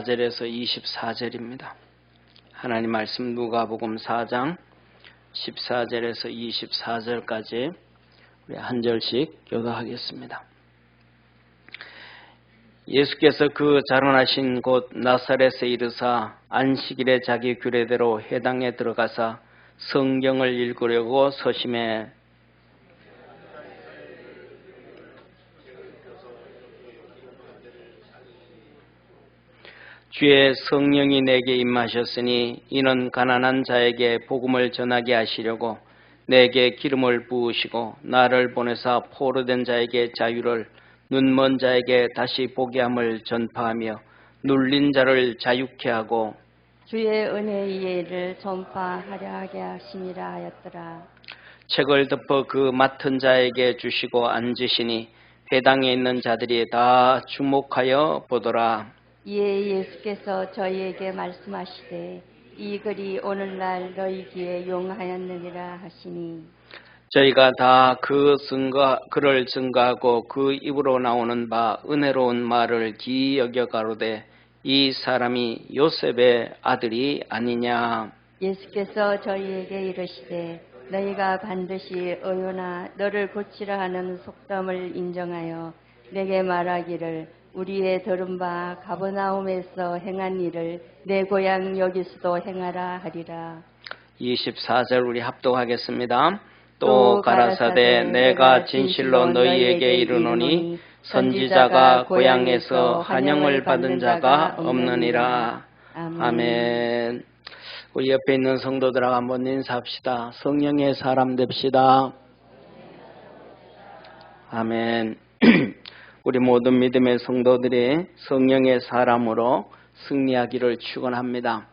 4절에서 24절입니다. 하나님 말씀 누가복음 4장 14절에서 24절까지 우리 한 절씩 교도하겠습니다. 예수께서 그 자라나신 곳 나사렛에 이르사 안식일에 자기 규례대로 회당에 들어가사 성경을 읽으려고 서심해 주의 성령이 내게 임하셨으니 이는 가난한 자에게 복음을 전하게 하시려고 내게 기름을 부으시고 나를 보내사 포로된 자에게 자유를 눈먼 자에게 다시 보게 함을 전파하며 눌린 자를 자유케 하고 주의 은혜의 예를 전파하려 하게 하심이라 하였더라. 책을 덮어 그 맡은 자에게 주시고 앉으시니 회당에 있는 자들이 다 주목하여 보더라. 이에 예수께서 저희에게 말씀하시되 이 글이 오늘날 너희 귀에 용하였느니라 하시니 저희가 다 그를 증거하고 그 입으로 나오는 바 은혜로운 말을 기이 여겨 가로되 이 사람이 요셉의 아들이 아니냐. 예수께서 저희에게 이르시되 너희가 반드시 의논하 너를 고치라 하는 속담을 인정하여 내게 말하기를 우리의 들은 바 가버나움에서 행한 일을 내 고향 여기서도 행하라 하리라. 24절 우리 합독하겠습니다. 또 가라사대 내가 진실로 너희에게 이르노니 선지자가 고향에서 환영을 받은 자가 없느니라. 아멘. 우리 옆에 있는 성도들하고 한번 인사합시다. 성령의 사람 됩시다. 아멘. 우리 모든 믿음의 성도들이 성령의 사람으로 승리하기를 축원합니다.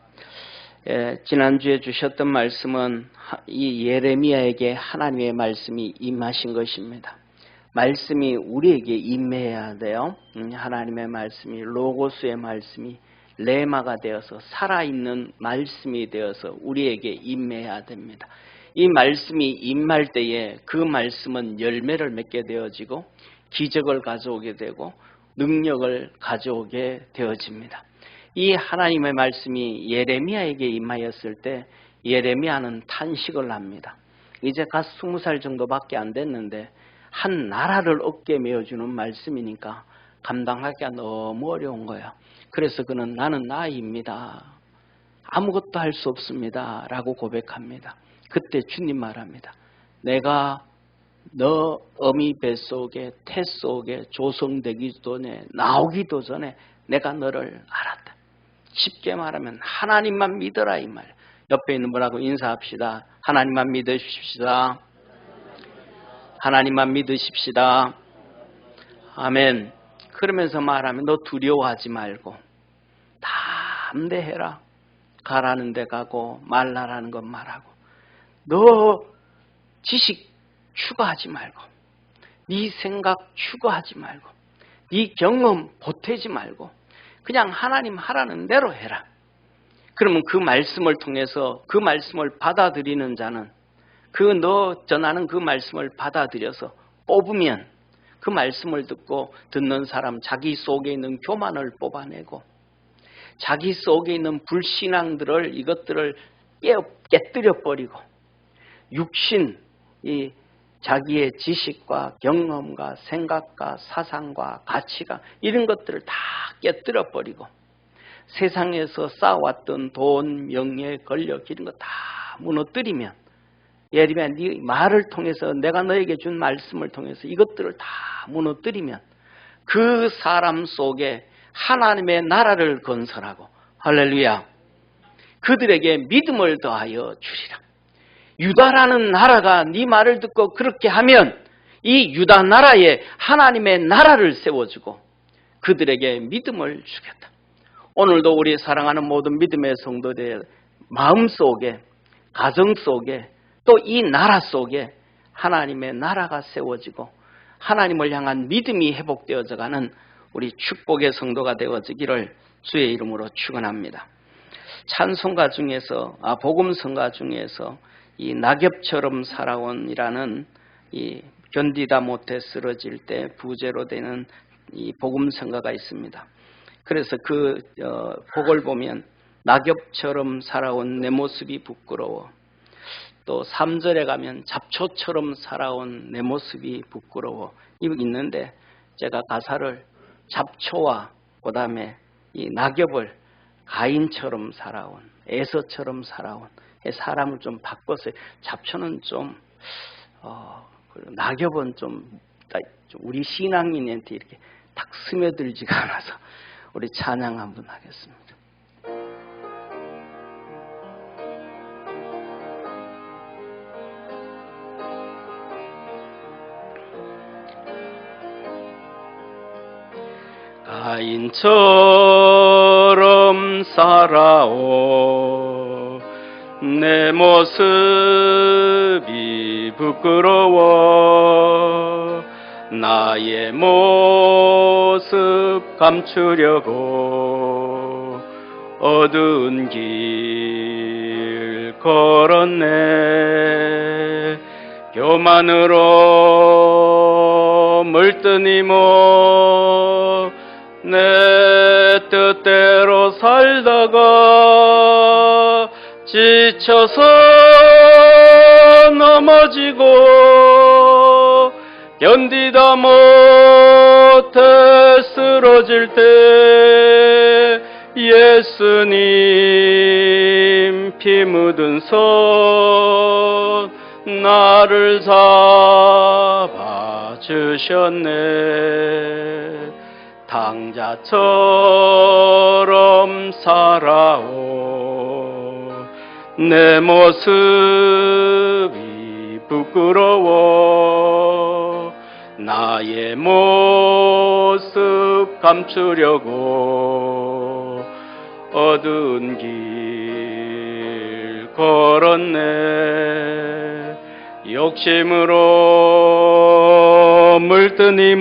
지난주에 주셨던 말씀은 이 예레미야에게 하나님의 말씀이 임하신 것입니다. 말씀이 우리에게 임해야 돼요. 하나님의 말씀이 로고스의 말씀이 레마가 되어서 살아있는 말씀이 되어서 우리에게 임해야 됩니다. 이 말씀이 임할 때에 그 말씀은 열매를 맺게 되어지고 기적을 가져오게 되고 능력을 가져오게 되어집니다. 이 하나님의 말씀이 예레미야에게 임하였을 때 예레미야는 탄식을 합니다. 이제 갓 20살 정도밖에 안 됐는데 한 나라를 어깨에 메어주는 말씀이니까 감당하기가 너무 어려운 거예요. 그래서 그는 나는 나이입니다. 아무것도 할 수 없습니다. 라고 고백합니다. 그때 주님 말합니다. 내가 너 어미 뱃속에 태 속에 조성되기 전에 나오기도 전에 내가 너를 알았다. 쉽게 말하면 하나님만 믿어라 이 말. 옆에 있는 분하고 인사합시다. 하나님만 믿으십시다. 하나님만 믿으십시다. 아멘. 그러면서 말하면 너 두려워하지 말고 담대해라. 가라는 데 가고 말라라는 건 말하고 너 지식 추구하지 말고 네 생각 추구하지 말고 네 경험 보태지 말고 그냥 하나님 하라는 대로 해라. 그러면 그 말씀을 통해서 그 말씀을 받아들이는 자는 너 전하는 그 말씀을 받아들여서 뽑으면 그 말씀을 듣고 듣는 사람 자기 속에 있는 교만을 뽑아내고 자기 속에 있는 불신앙들을 이것들을 깨뜨려 버리고 육신 이 자기의 지식과 경험과 생각과 사상과 가치가 이런 것들을 다 깨뜨려 버리고 세상에서 쌓아왔던 돈, 명예, 권력 이런 거 다 무너뜨리면 예레미야 네 말을 통해서 내가 너에게 준 말씀을 통해서 이것들을 다 무너뜨리면 그 사람 속에 하나님의 나라를 건설하고 할렐루야 그들에게 믿음을 더하여 주리라. 유다라는 나라가 네 말을 듣고 그렇게 하면 이 유다 나라에 하나님의 나라를 세워주고 그들에게 믿음을 주겠다. 오늘도 우리 사랑하는 모든 믿음의 성도들의 마음속에 가정 속에 또 이 나라 속에 하나님의 나라가 세워지고 하나님을 향한 믿음이 회복되어져가는 우리 축복의 성도가 되어지기를 주의 이름으로 축원합니다. 찬송가 중에서 복음성가 중에서 이 낙엽처럼 살아온이라는 이 견디다 못해 쓰러질 때 부제로 되는 이 복음성가가 있습니다. 그래서 그 복을 보면 낙엽처럼 살아온 내 모습이 부끄러워. 또 3절에 가면 잡초처럼 살아온 내 모습이 부끄러워. 이거 있는데 제가 가사를 잡초와 그 다음에 이 낙엽을 가인처럼 살아온, 에서처럼 살아온 사람을 좀 바꿨어요. 잡초는 좀 낙엽은 좀 우리 신앙인한테 이렇게 딱 스며들지가 않아서 우리 찬양 한번 하겠습니다. 가인처럼 살아오 내 모습이 부끄러워 나의 모습 감추려고 어두운 길 걸었네 교만으로 물드니 내 뜻대로 살다가 지쳐서 넘어지고 견디다 못해 쓰러질 때 예수님 피 묻은 손 나를 잡아주셨네 당자처럼 살아오 내 모습이 부끄러워 나의 모습 감추려고 어두운 길 걸었네 욕심으로 물드니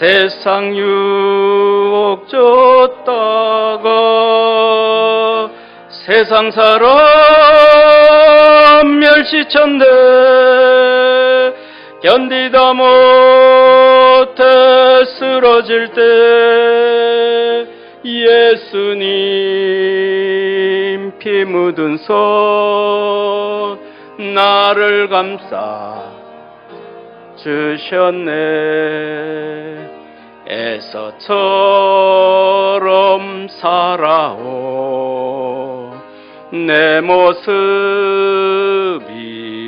세상 유혹 줬다가 세상 사람 멸시쳤네 견디다 못해 쓰러질 때 예수님 피 묻은 손 나를 감싸 주셨네 에서처럼 살아오 내 모습이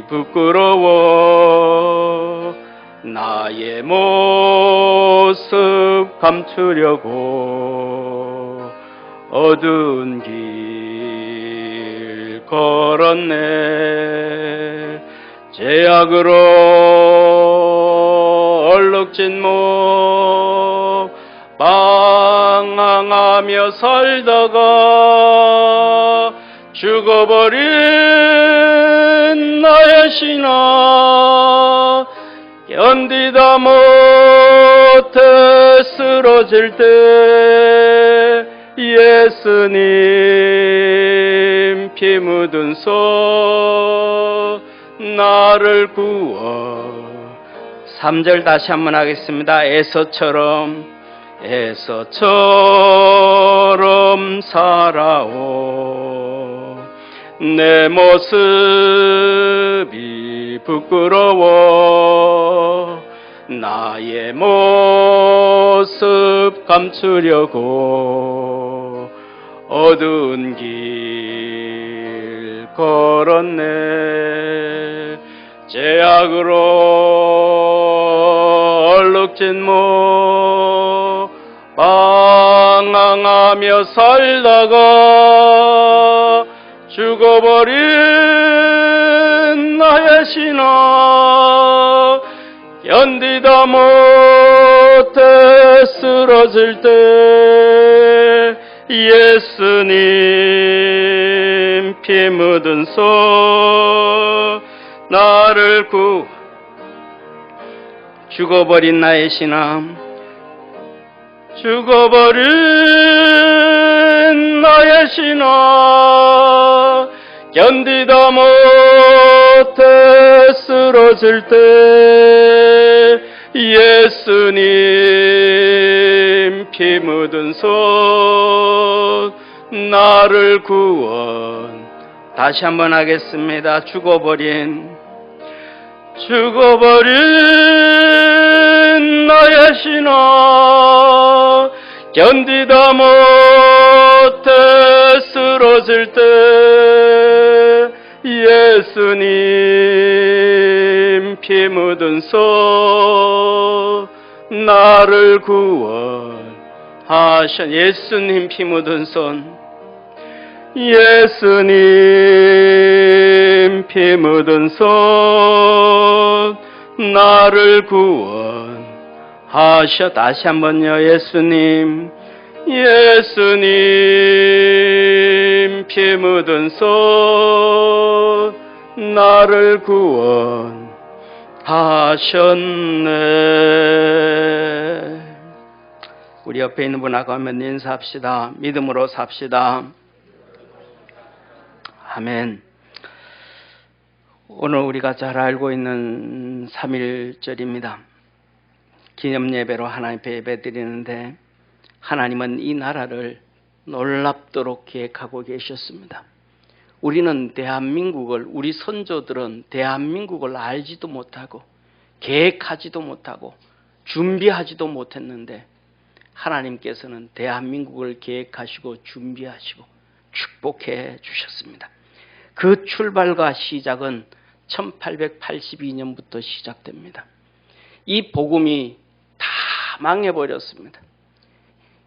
부끄러워 나의 모습 감추려고 어두운 길 걸었네 죄악으로 얼룩진 몸 방황하며 살다가 죽어버린 나의 신앙 견디다 못해 쓰러질 때 예수님 피 묻은 손 나를 구워 3절 다시 한번 하겠습니다. 에서처럼 살아오 내 모습이 부끄러워 나의 모습 감추려고 어두운 길 걸었네 죄악으로 얼룩진 몸 방황하며 살다가 죽어버린 나의 신앙 견디다 못해 쓰러질 때 예수님 피 묻은 손 나를 죽어버린 나의 신앙 죽어버린 나의 신앙 견디다 못해 쓰러질 때 예수님 예수님 피 묻은 손 나를 구원. 다시 한번 하겠습니다. 죽어버린 나의 신앙 견디다 못해 쓰러질 때 예수님 피 묻은 손 나를 구원하셔. 예수님 피 묻은 손, 예수님 피 묻은 손 나를 구원하셔. 다시 한번요. 예수님 피 묻은 손 나를 구원하셨네. 우리 옆에 있는 분하고 한번 인사합시다. 믿음으로 삽시다. 아멘. 오늘 우리가 잘 알고 있는 3.1절입니다. 기념예배로 하나님 앞에 예배드리는데 하나님은 이 나라를 놀랍도록 계획하고 계셨습니다. 우리는 대한민국을, 우리 선조들은 대한민국을 알지도 못하고 계획하지도 못하고 준비하지도 못했는데 하나님께서는 대한민국을 계획하시고 준비하시고 축복해 주셨습니다. 그 출발과 시작은 1882년부터 시작됩니다. 이 복음이 다 망해버렸습니다.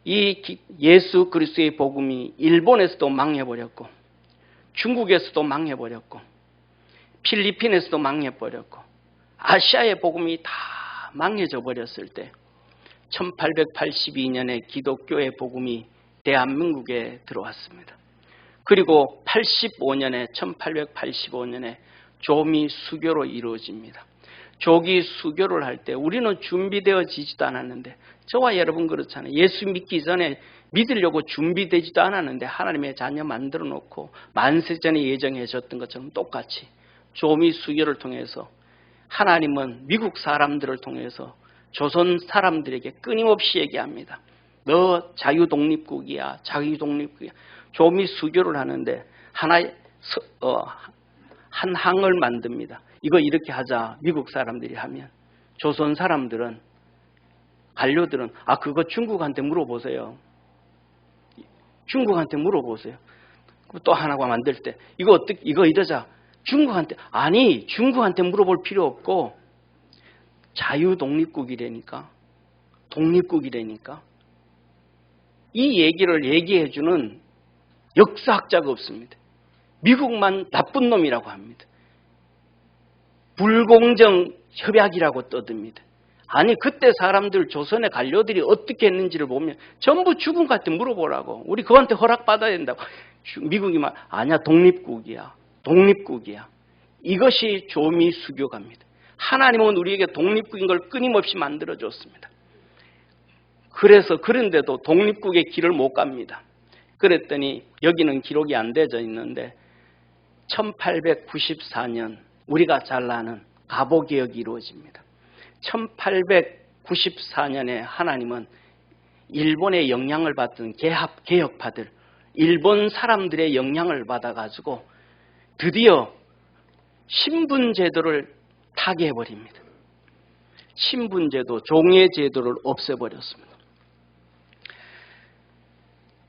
이 예수 그리스도의 복음이 일본에서도 망해버렸고 중국에서도 망해버렸고 필리핀에서도 망해버렸고 아시아의 복음이 다 망해져 버렸을 때 1882년에 기독교의 복음이 대한민국에 들어왔습니다. 그리고 1885년에 조미 수교로 이루어집니다. 조기 수교를 할 때 우리는 준비되어지지도 않았는데, 저와 여러분 그렇잖아요. 예수 믿기 전에 믿으려고 준비되지도 않았는데 하나님의 자녀 만들어 놓고 만세 전에 예정해 줬던 것처럼 똑같이 조미 수교를 통해서 하나님은 미국 사람들을 통해서 조선 사람들에게 끊임없이 얘기합니다. 너 자유독립국이야. 자유독립국이야. 조미 수교를 하는데 한 항을 만듭니다. 이거 이렇게 하자. 미국 사람들이 하면 조선 사람들은, 관료들은 그거 중국한테 물어보세요. 중국한테 물어보세요. 또 하나가 만들 때 이거 이러자. 중국한테 물어볼 필요 없고 자유독립국이라니까, 독립국이라니까. 이 얘기를 얘기해주는 역사학자가 없습니다. 미국만 나쁜 놈이라고 합니다. 불공정 협약이라고 떠듭니다. 아니, 그때 사람들, 조선의 관료들이 어떻게 했는지를 보면 전부 중국한테 물어보라고. 우리 그한테 허락받아야 된다고. 미국이 말, 아니야, 독립국이야. 독립국이야. 이것이 조미 수교가입니다. 하나님은 우리에게 독립국인 걸 끊임없이 만들어줬습니다. 그런데도 독립국의 길을 못 갑니다. 그랬더니 여기는 기록이 안 되어 있는데 1894년 우리가 잘 아는 갑오개혁이 이루어집니다. 1894년에 하나님은 일본의 영향을 받던 개혁파들, 일본 사람들의 영향을 받아가지고 드디어 신분제도를 타개해버립니다. 신분제도, 종예제도를 없애버렸습니다.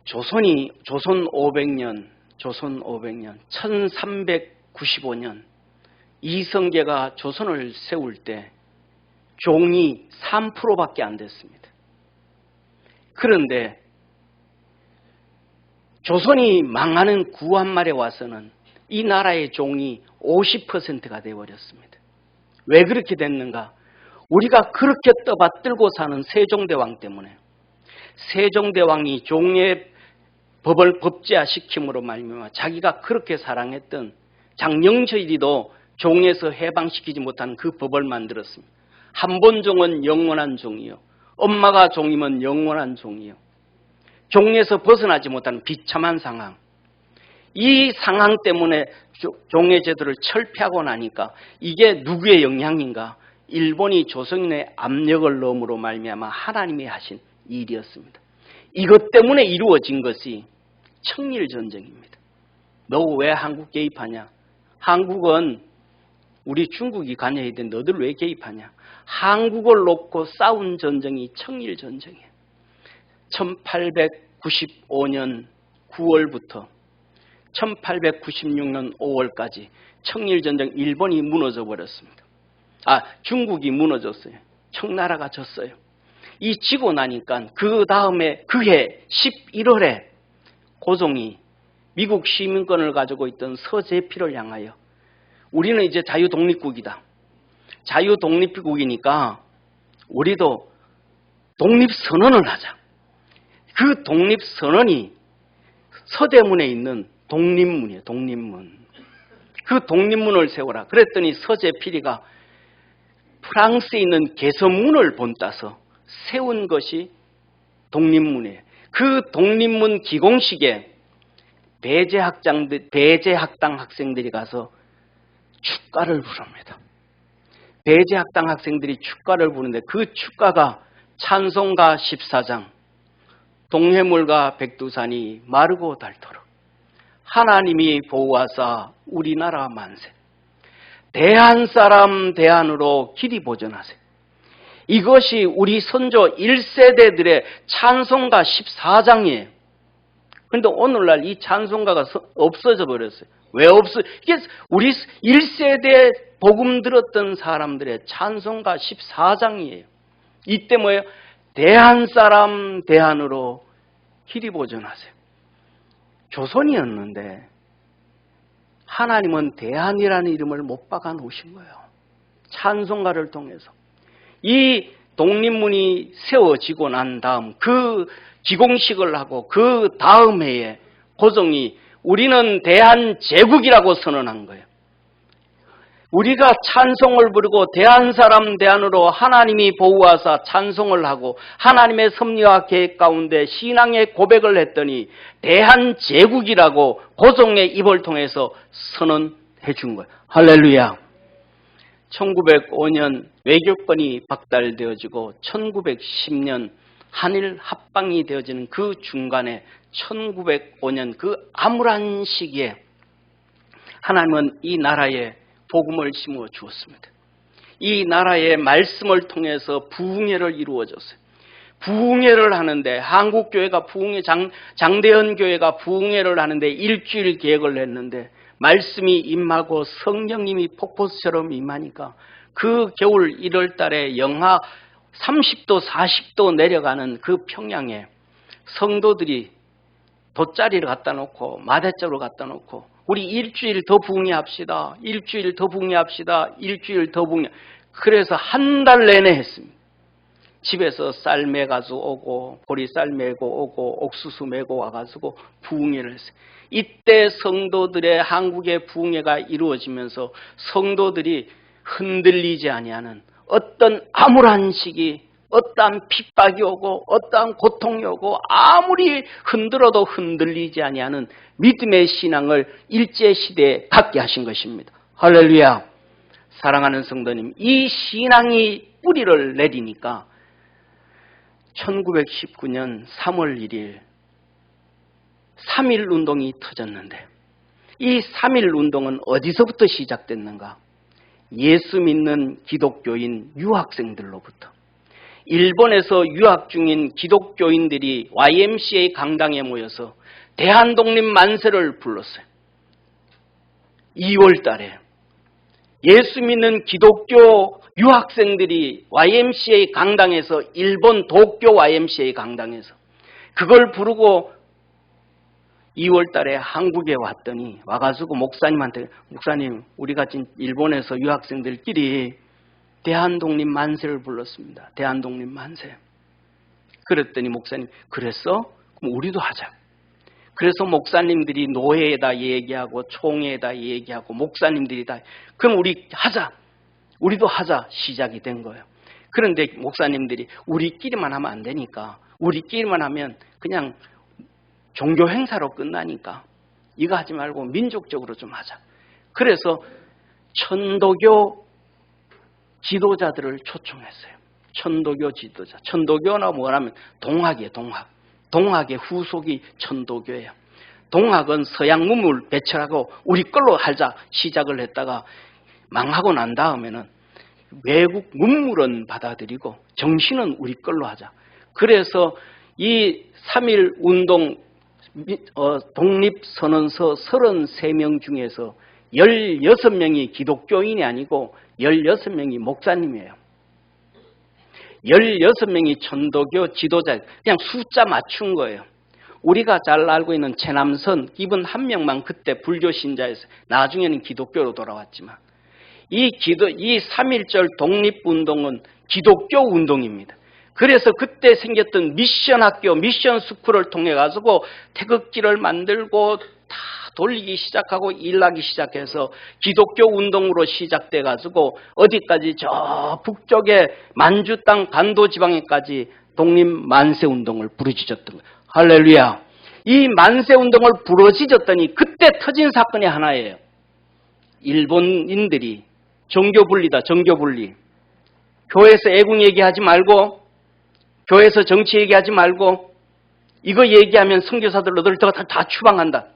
조선 500년 1395년 이성계가 조선을 세울 때 종이 3%밖에 안 됐습니다. 그런데 조선이 망하는 구한말에 와서는 이 나라의 종이 50%가 되어버렸습니다. 왜 그렇게 됐는가? 우리가 그렇게 떠받들고 사는 세종대왕 때문에. 세종대왕이 종의 법을 법제화시킴으로 말미암아 자기가 그렇게 사랑했던 장영철이도 종에서 해방시키지 못한 그 법을 만들었습니다. 한 번 종은 영원한 종이요, 엄마가 종이면 영원한 종이요, 종에서 벗어나지 못하는 비참한 상황. 이 상황 때문에 종의 제도를 철폐하고 나니까 이게 누구의 영향인가? 일본이 조선인의 압력을 넣음으로 말미암아 하나님이 하신 일이었습니다. 이것 때문에 이루어진 것이 청일전쟁입니다. 너 왜 한국 개입하냐? 한국은 우리 중국이 관여해야 되는데 너들 왜 개입하냐? 한국을 놓고 싸운 전쟁이 청일전쟁이에요. 1895년 9월부터 1896년 5월까지 청일전쟁 일본이 무너져 버렸습니다. 중국이 무너졌어요. 청나라가 졌어요. 이 지고 나니까 그 다음에 그해 11월에 고종이 미국 시민권을 가지고 있던 서재필을 향하여 우리는 이제 자유독립국이다. 자유독립국이니까 우리도 독립선언을 하자. 그 독립선언이 서대문에 있는 독립문이에요. 독립문. 그 독립문을 세워라. 그랬더니 서재필이가 프랑스에 있는 개선문을 본따서 세운 것이 독립문이에요. 그 독립문 기공식에 배제학당 학생들이 가서 축가를 부릅니다. 배제학당 학생들이 축가를 부르는데 그 축가가 찬송가 14장 동해물과 백두산이 마르고 닳도록 하나님이 보호하사 우리나라 만세 대한사람 대한으로 길이 보전하세. 이것이 우리 선조 1세대들의 찬송가 14장이에요. 그런데 오늘날 이 찬송가가 없어져 버렸어요. 왜 없어? 이게 우리 1세대 복음 들었던 사람들의 찬송가 14장이에요. 이때 뭐예요? 대한사람 대한으로 길이 보전하세요. 조선이었는데 하나님은 대한이라는 이름을 못 박아 놓으신 거예요. 찬송가를 통해서. 이 독립문이 세워지고 난 다음 그 기공식을 하고 그 다음 해에 고종이 우리는 대한제국이라고 선언한 거예요. 우리가 찬송을 부르고 대한사람 대한으로 하나님이 보호하사 찬송을 하고 하나님의 섭리와 계획 가운데 신앙의 고백을 했더니 대한제국이라고 고종의 입을 통해서 선언해 준 거예요. 할렐루야. 1905년 외교권이 박탈되어지고 1910년 한일 합방이 되어지는 그 중간에 1905년 그 암울한 시기에 하나님은 이 나라에 복음을 심어 주었습니다. 이 나라의 말씀을 통해서 부흥회를 이루어졌어요. 부흥회를 하는데 한국교회가 장대현 교회가 부흥회를 하는데 일주일 계획을 했는데 말씀이 임하고 성령님이 폭포수처럼 임하니까 그 겨울 1월 달에 영하 30도 40도 내려가는 그 평양에 성도들이 돗자리를 갖다 놓고 마대짝으로 갖다 놓고 우리 일주일 더 부흥회 합시다. 일주일 더 부흥회 합시다. 일주일 더 부흥회. 그래서 한 달 내내 했습니다. 집에서 쌀 매가지고 오고 보리쌀 메고 오고 옥수수 메고 와가지고 부흥회를 했어요. 이때 성도들의 한국의 부흥회가 이루어지면서 성도들이 흔들리지 아니하는 어떤 암울한 시기, 어떠한 핍박이 오고 어떠한 고통이 오고 아무리 흔들어도 흔들리지 아니하는 믿음의 신앙을 일제시대에 갖게 하신 것입니다. 할렐루야. 사랑하는 성도님, 이 신앙이 뿌리를 내리니까 1919년 3월 1일 3.1 운동이 터졌는데 이 3.1 운동은 어디서부터 시작됐는가? 예수 믿는 기독교인 유학생들로부터. 일본에서 유학 중인 기독교인들이 YMCA 강당에 모여서 대한독립 만세를 불렀어요. 2월 달에 예수 믿는 기독교 유학생들이 YMCA 강당에서 일본 도쿄 YMCA 강당에서 그걸 부르고 2월 달에 한국에 왔더니 와가지고 목사님한테 목사님 우리 같이 일본에서 유학생들끼리 대한독립 만세를 불렀습니다. 대한독립 만세. 그랬더니 목사님 그랬어? 그럼 우리도 하자. 그래서 목사님들이 노회에다 얘기하고 총회에다 얘기하고 목사님들이 다 그럼 우리 하자. 우리도 하자. 시작이 된 거예요. 그런데 목사님들이 우리끼리만 하면 안 되니까 우리끼리만 하면 그냥 종교 행사로 끝나니까 이거 하지 말고 민족적으로 좀 하자. 그래서 천도교 지도자들을 초청했어요. 천도교 지도자. 천도교나 뭐라면 동학이에요. 동학의 후속이 천도교예요. 동학은 서양 문물 배출하고 우리 걸로 하자 시작을 했다가 망하고 난 다음에는 외국 문물은 받아들이고 정신은 우리 걸로 하자. 그래서 이 3.1 운동 독립선언서 33명 중에서 16명이 기독교인이 아니고 16명이 목사님이에요. 16명이 천도교 지도자, 그냥 숫자 맞춘 거예요. 우리가 잘 알고 있는 최남선, 이분 한 명만 그때 불교 신자였어요. 나중에는 기독교로 돌아왔지만. 이 3.1절 독립운동은 기독교 운동입니다. 그래서 그때 생겼던 미션 학교, 미션 스쿨을 통해 가지고 태극기를 만들고 다 돌리기 시작하고 일하기 시작해서 기독교 운동으로 시작돼 가지고 어디까지 저 북쪽의 만주 땅 간도 지방에까지 독립 만세 운동을 부르짖었던 거예요. 할렐루야. 이 만세 운동을 부르짖었더니 그때 터진 사건이 하나예요. 일본인들이 정교 분리다, 정교 분리. 교회에서 애국 얘기하지 말고, 교회에서 정치 얘기하지 말고, 이거 얘기하면 선교사들 너들 다 추방한다.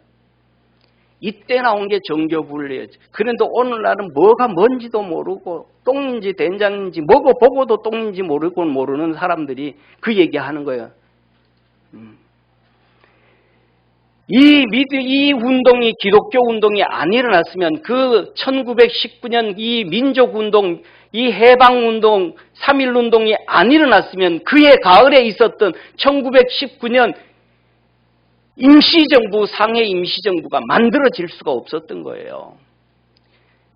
이때 나온 게 정교 분리였지. 그런데 오늘날은 뭐가 뭔지도 모르고 똥인지 된장인지 뭐고 보고도 똥인지 모르고 모르는 사람들이 그 얘기하는 거예요. 이 운동이 기독교 운동이 안 일어났으면 그 1919년 이 민족운동, 이 해방운동, 3.1운동이 안 일어났으면 그해 가을에 있었던 1919년 임시정부, 상해 임시정부가 만들어질 수가 없었던 거예요.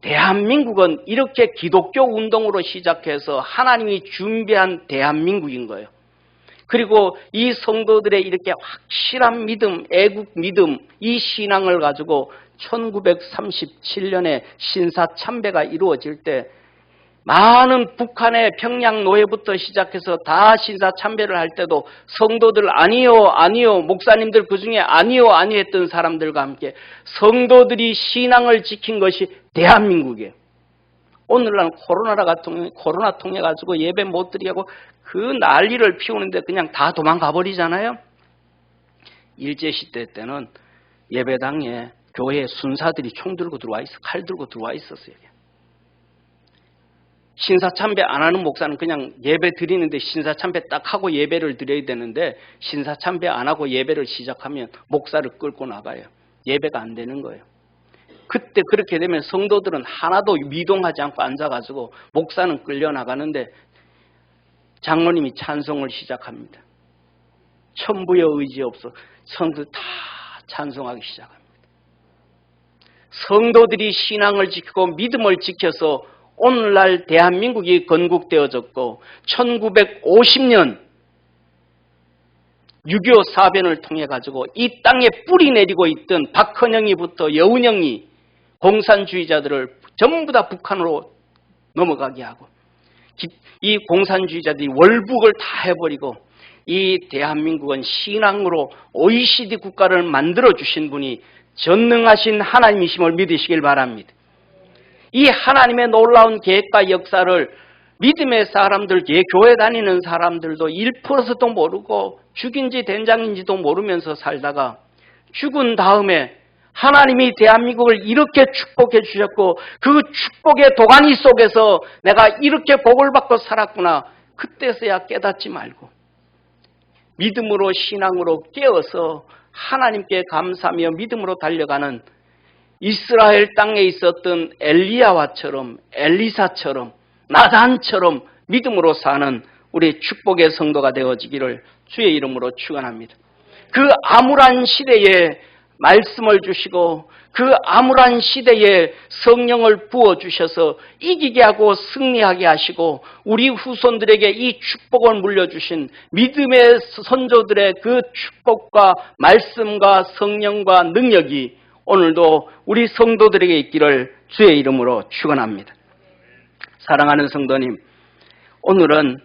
대한민국은 이렇게 기독교 운동으로 시작해서 하나님이 준비한 대한민국인 거예요. 그리고 이 성도들의 이렇게 확실한 믿음, 애국 믿음, 이 신앙을 가지고 1937년에 신사참배가 이루어질 때 많은 북한의 평양 노예부터 시작해서 다 신사참배를 할 때도 성도들 아니요 목사님들 그중에 아니요 했던 사람들과 함께 성도들이 신앙을 지킨 것이 대한민국이에요. 오늘날 코로나 통해 가지고 예배 못 드리게 하고 그 난리를 피우는데 그냥 다 도망가 버리잖아요. 일제시대 때는 예배당에 교회 순사들이 총 들고 들어와 있어, 칼 들고 들어와 있었어요. 신사참배 안 하는 목사는 그냥 예배 드리는데 신사참배 딱 하고 예배를 드려야 되는데 신사참배 안 하고 예배를 시작하면 목사를 끌고 나가요. 예배가 안 되는 거예요. 그때 그렇게 되면 성도들은 하나도 미동하지 않고 앉아가지고 목사는 끌려나가는데 장로님이 찬송을 시작합니다. 천부의 의지 없어 성도 다 찬송하기 시작합니다. 성도들이 신앙을 지키고 믿음을 지켜서 오늘날 대한민국이 건국되어졌고 1950년 6.25 사변을 통해 가지고 이 땅에 뿌리 내리고 있던 박헌영이부터 여운형이 공산주의자들을 전부 다 북한으로 넘어가게 하고 이 공산주의자들이 월북을 다 해버리고 이 대한민국은 신앙으로 OECD 국가를 만들어주신 분이 전능하신 하나님이심을 믿으시길 바랍니다. 이 하나님의 놀라운 계획과 역사를 믿음의 사람들, 교회 다니는 사람들도 1%도 모르고 죽인지 된장인지도 모르면서 살다가 죽은 다음에 하나님이 대한민국을 이렇게 축복해 주셨고 그 축복의 도가니 속에서 내가 이렇게 복을 받고 살았구나. 그때서야 깨닫지 말고 믿음으로 신앙으로 깨어서 하나님께 감사하며 믿음으로 달려가는 이스라엘 땅에 있었던 엘리야와처럼 엘리사처럼 나단처럼 믿음으로 사는 우리 축복의 성도가 되어지기를 주의 이름으로 축원합니다. 그 암울한 시대에 말씀을 주시고 그 암울한 시대에 성령을 부어주셔서 이기게 하고 승리하게 하시고 우리 후손들에게 이 축복을 물려주신 믿음의 선조들의 그 축복과 말씀과 성령과 능력이 오늘도 우리 성도들에게 있기를 주의 이름으로 축원합니다. 사랑하는 성도님, 오늘은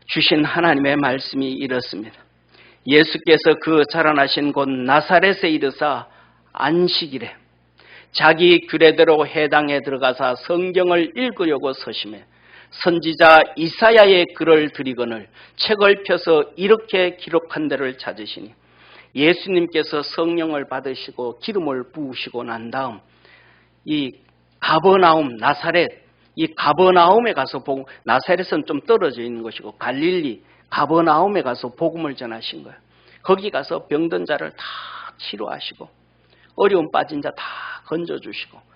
주신 하나님의 말씀이 이렇습니다. 예수께서 그 자라나신 곳 나사렛에 이르사 안식일에 자기 규례대로 회당에 들어가서 성경을 읽으려고 서심해 선지자 이사야의 글을 드리거늘 책을 펴서 이렇게 기록한 데를 찾으시니 예수님께서 성령을 받으시고 기름을 부으시고 난 다음 이 가버나움 나사렛, 이 가버나움에 가서 나사렛은 좀 떨어져 있는 것이고 갈릴리 가버나움에 가서 복음을 전하신 거예요. 거기 가서 병든 자를 다 치료하시고 어려움 빠진 자 다 건져주시고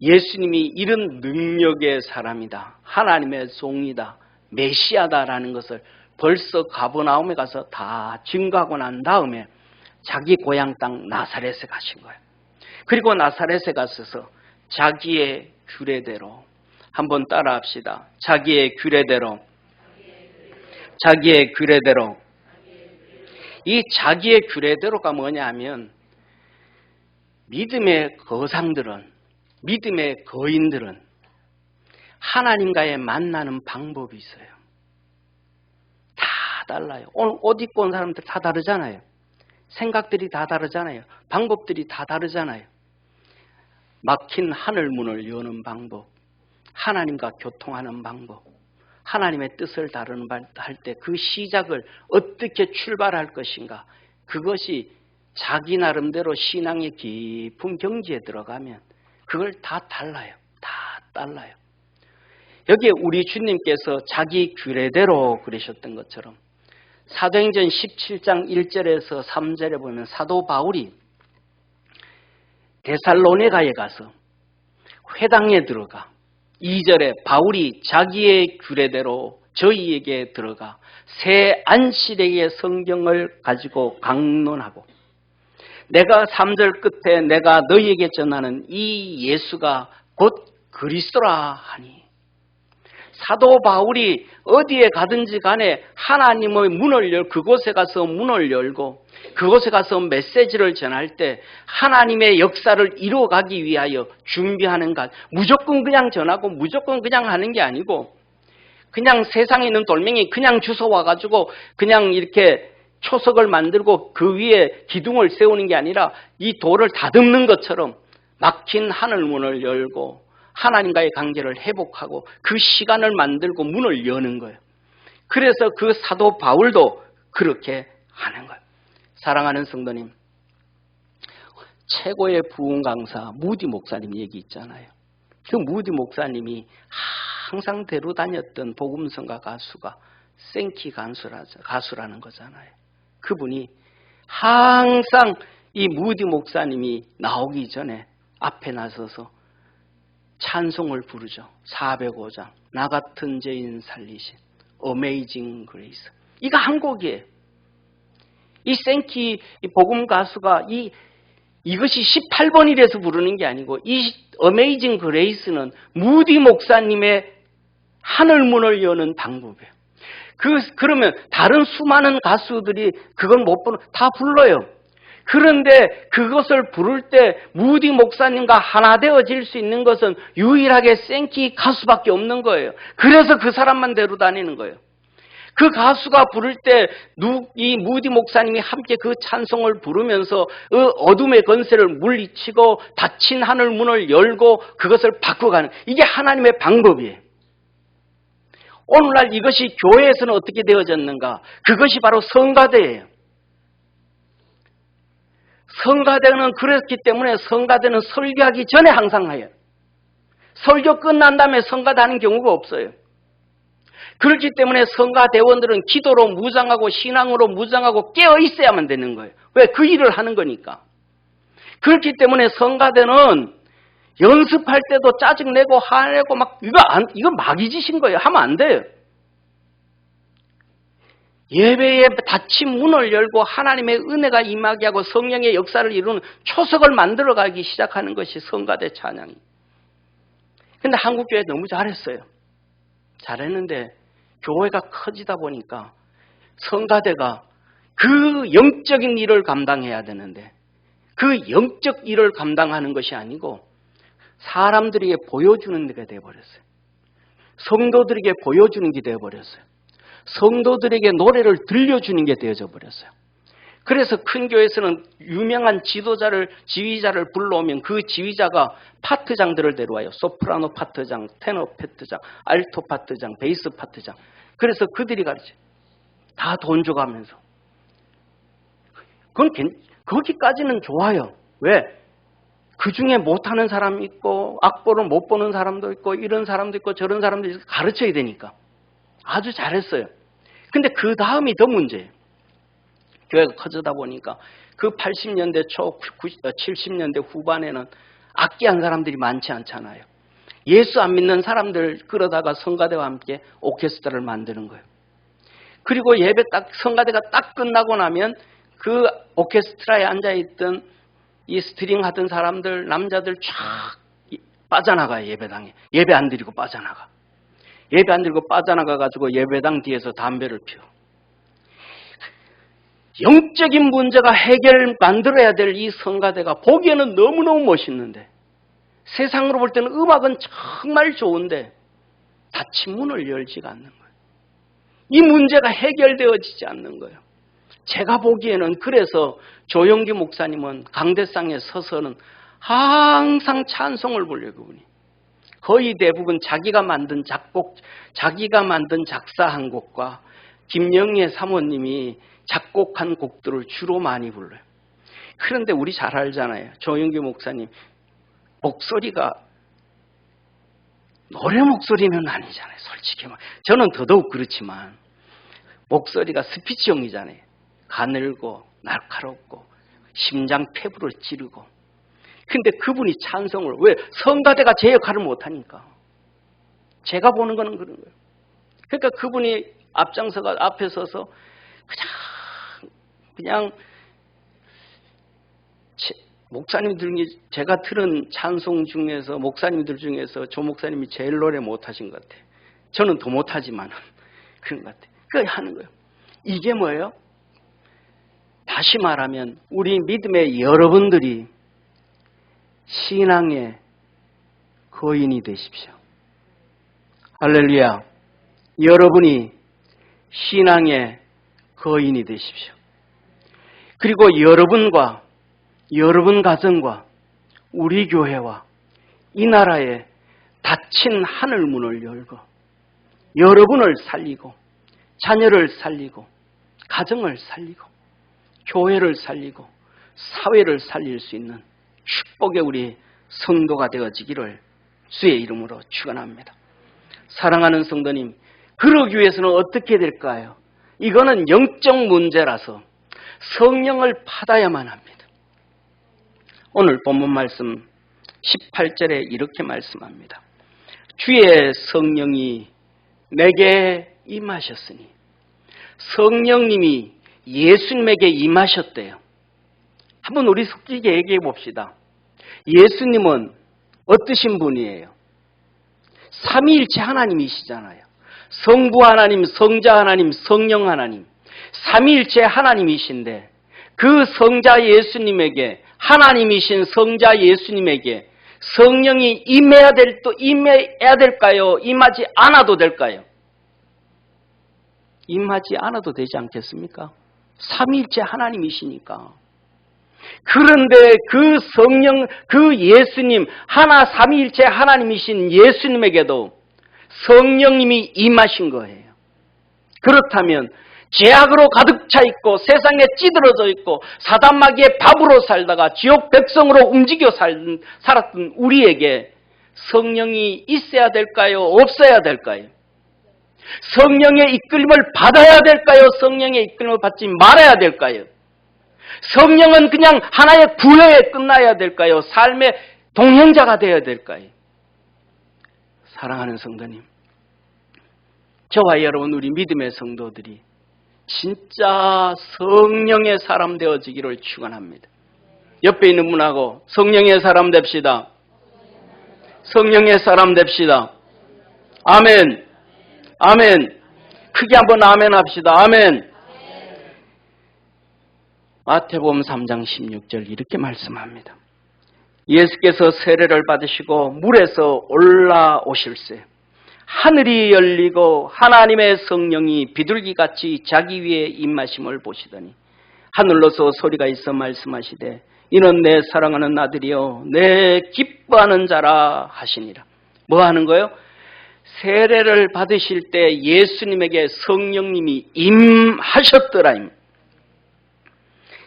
예수님이 이런 능력의 사람이다, 하나님의 종이다, 메시아다라는 것을 벌써 가버나움에 가서 다 증거하고 난 다음에 자기 고향 땅 나사렛에 가신 거예요. 그리고 나사렛에 가셔서 자기의 규례대로, 한번 따라합시다. 자기의 규례대로. 자기의 규례대로. 이 자기의 규례대로가 뭐냐 하면 믿음의 거상들은, 믿음의 거인들은 하나님과의 만나는 방법이 있어요. 다 달라요. 오늘 옷 입고 온 사람들 다 다르잖아요. 생각들이 다 다르잖아요. 방법들이 다 다르잖아요. 막힌 하늘문을 여는 방법, 하나님과 교통하는 방법, 하나님의 뜻을 다루는 할 때 그 시작을 어떻게 출발할 것인가, 그것이 자기 나름대로 신앙의 깊은 경지에 들어가면 그걸 다 달라요. 다 달라요. 여기에 우리 주님께서 자기 규례대로 그러셨던 것처럼 사도행전 17장 1절에서 3절에 보면 사도 바울이 데살로니가에 가서 회당에 들어가 2절에 바울이 자기의 규례대로 저희에게 들어가 새 안식일의 성경을 가지고 강론하고 내가 3절 끝에 내가 너희에게 전하는 이 예수가 곧 그리스도라 하니, 사도 바울이 어디에 가든지 간에 하나님의 문을 그곳에 가서 문을 열고 그곳에 가서 메시지를 전할 때 하나님의 역사를 이루어가기 위하여 준비하는 것, 무조건 그냥 전하고 무조건 그냥 하는 게 아니고 그냥 세상에 있는 돌멩이 그냥 주워와가지고 그냥 이렇게 초석을 만들고 그 위에 기둥을 세우는 게 아니라 이 돌을 다듬는 것처럼 막힌 하늘문을 열고 하나님과의 관계를 회복하고 그 시간을 만들고 문을 여는 거예요. 그래서 그 사도 바울도 그렇게 하는 거예요. 사랑하는 성도님, 최고의 부흥 강사 무디 목사님 얘기 있잖아요. 그 무디 목사님이 항상 데려다녔던 복음성가 가수가 생키 가수라는 거잖아요. 그분이 항상 이 무디 목사님이 나오기 전에 앞에 나서서 찬송을 부르죠. 405장 나 같은 죄인 살리신 어메이징 그레이스. 이거 한 곡이에요. 이 생키 복음 가수가 이것이 18번이라서 부르는 게 아니고 이 어메이징 그레이스는 무디 목사님의 하늘문을 여는 방법이에요. 그러면 다른 수많은 가수들이 그걸 못 부르는, 다 불러요. 그런데 그것을 부를 때 무디 목사님과 하나 되어질 수 있는 것은 유일하게 생키 가수밖에 없는 거예요. 그래서 그 사람만 데려다니는 거예요. 그 가수가 부를 때 이 무디 목사님이 함께 그 찬송을 부르면서 그 어둠의 권세를 물리치고 닫힌 하늘 문을 열고 그것을 바꿔가는, 이게 하나님의 방법이에요. 오늘날 이것이 교회에서는 어떻게 되어졌는가? 그것이 바로 성가대예요. 성가대는 그렇기 때문에 성가대는 설교하기 전에 항상 해요. 설교 끝난 다음에 성가대하는 경우가 없어요. 그렇기 때문에 성가대원들은 기도로 무장하고 신앙으로 무장하고 깨어 있어야만 되는 거예요. 왜? 그 일을 하는 거니까. 그렇기 때문에 성가대는 연습할 때도 짜증내고 화내고 막 이거 마귀짓인 거예요. 하면 안 돼요. 예배에 닫힌 문을 열고 하나님의 은혜가 임하게 하고 성령의 역사를 이루는 초석을 만들어가기 시작하는 것이 성가대 찬양이. 근데 한국교회 너무 잘했어요. 잘했는데 교회가 커지다 보니까 성가대가 그 영적인 일을 감당해야 되는데 그 영적 일을 감당하는 것이 아니고 사람들에게 보여주는 게 되어버렸어요. 성도들에게 보여주는 게 되어버렸어요. 성도들에게 노래를 들려주는 게 되어져 버렸어요. 그래서 큰 교회에서는 유명한 지휘자를 불러오면 그 지휘자가 파트장들을 데려와요. 소프라노 파트장, 테너 파트장, 알토 파트장, 베이스 파트장. 그래서 그들이 가르쳐요. 다 돈 줘가면서. 그건 거기까지는 좋아요. 왜? 그 중에 못하는 사람이 있고 악보를 못 보는 사람도 있고 이런 사람도 있고 저런 사람도 있고 가르쳐야 되니까. 아주 잘했어요. 근데 그 다음이 더 문제예요. 교회가 커지다 보니까 그 80년대 초, 70년대 후반에는 악기한 사람들이 많지 않잖아요. 예수 안 믿는 사람들 끌어다가 성가대와 함께 오케스트라를 만드는 거예요. 그리고 성가대가 딱 끝나고 나면 그 오케스트라에 앉아있던 이 스트링 하던 사람들, 남자들 쫙 빠져나가요, 예배당에. 예배 안 드리고 빠져나가. 예배 안 드리고 빠져나가가지고 예배당 뒤에서 담배를 피워. 영적인 문제가 만들어야 될 이 성가대가 보기에는 너무너무 멋있는데 세상으로 볼 때는 음악은 정말 좋은데 닫힌 문을 열지가 않는 거예요. 이 문제가 해결되어지지 않는 거예요. 제가 보기에는 그래서 조영기 목사님은 강대상에 서서는 항상 찬송을 불려요. 그분이. 거의 대부분 자기가 만든 작사 한 곡과 김영애 사모님이 작곡한 곡들을 주로 많이 불러요. 그런데 우리 잘 알잖아요. 조영기 목사님 목소리가 노래 목소리는 아니잖아요. 솔직히 저는 더더욱 그렇지만 목소리가 스피치용이잖아요. 가늘고 날카롭고 심장 폐부를 찌르고. 근데 그분이 찬송을 왜? 성가대가 제 역할을 못하니까. 제가 보는 거는 그런 거예요. 그러니까 그분이 앞에 서서 그냥 목사님들 중에 제가 들은 찬송 중에서 목사님들 중에서 조 목사님이 제일 노래 못하신 것 같아요. 저는 더 못하지만 그런 것 같아요. 그걸 하는 거예요. 이게 뭐예요? 다시 말하면 우리 믿음의 여러분들이 신앙의 거인이 되십시오. 할렐루야. 여러분이 신앙의 거인이 되십시오. 그리고 여러분과 여러분 가정과 우리 교회와 이 나라의 닫힌 하늘문을 열고 여러분을 살리고 자녀를 살리고 가정을 살리고 교회를 살리고 사회를 살릴 수 있는 축복의 우리 성도가 되어지기를 주의 이름으로 축원합니다. 사랑하는 성도님, 그러기 위해서는 어떻게 될까요? 이거는 영적 문제라서 성령을 받아야만 합니다. 오늘 본문 말씀 18절에 이렇게 말씀합니다. 주의 성령이 내게 임하셨으니. 성령님이 예수님에게 임하셨대요. 한번 우리 솔직히 얘기해 봅시다. 예수님은 어떠신 분이에요? 삼위일체 하나님이시잖아요. 성부 하나님, 성자 하나님, 성령 하나님. 삼위일체 하나님이신데 그 성자 예수님에게, 하나님이신 성자 예수님에게 성령이 임해야 될까요? 임하지 않아도 될까요? 임하지 않아도 되지 않겠습니까? 삼위일체 하나님이시니까. 그런데 그 성령, 그 예수님, 하나 삼위일체 하나님이신 예수님에게도 성령님이 임하신 거예요. 그렇다면 죄악으로 가득 차 있고 세상에 찌들어져 있고 사단 마귀의 밥으로 살다가 지옥 백성으로 움직여 살았던 우리에게 성령이 있어야 될까요? 없어야 될까요? 성령의 이끌림을 받아야 될까요? 성령의 이끌림을 받지 말아야 될까요? 성령은 그냥 하나의 부여에 끝나야 될까요? 삶의 동행자가 되어야 될까요? 사랑하는 성도님, 저와 여러분 우리 믿음의 성도들이 진짜 성령의 사람 되어지기를 축원합니다. 옆에 있는 분하고 성령의 사람 됩시다. 성령의 사람 됩시다. 아멘. 아멘. 크게 한번 아멘 합시다. 아멘. 마태복음 3장 16절 이렇게 말씀합니다. 예수께서 세례를 받으시고 물에서 올라오실세 하늘이 열리고 하나님의 성령이 비둘기같이 자기 위에 임하심을 보시더니 하늘로서 소리가 있어 말씀하시되 이는 내 사랑하는 아들이요 내 기뻐하는 자라 하시니라. 뭐 하는 거예요? 세례를 받으실 때 예수님에게 성령님이 임하셨더라.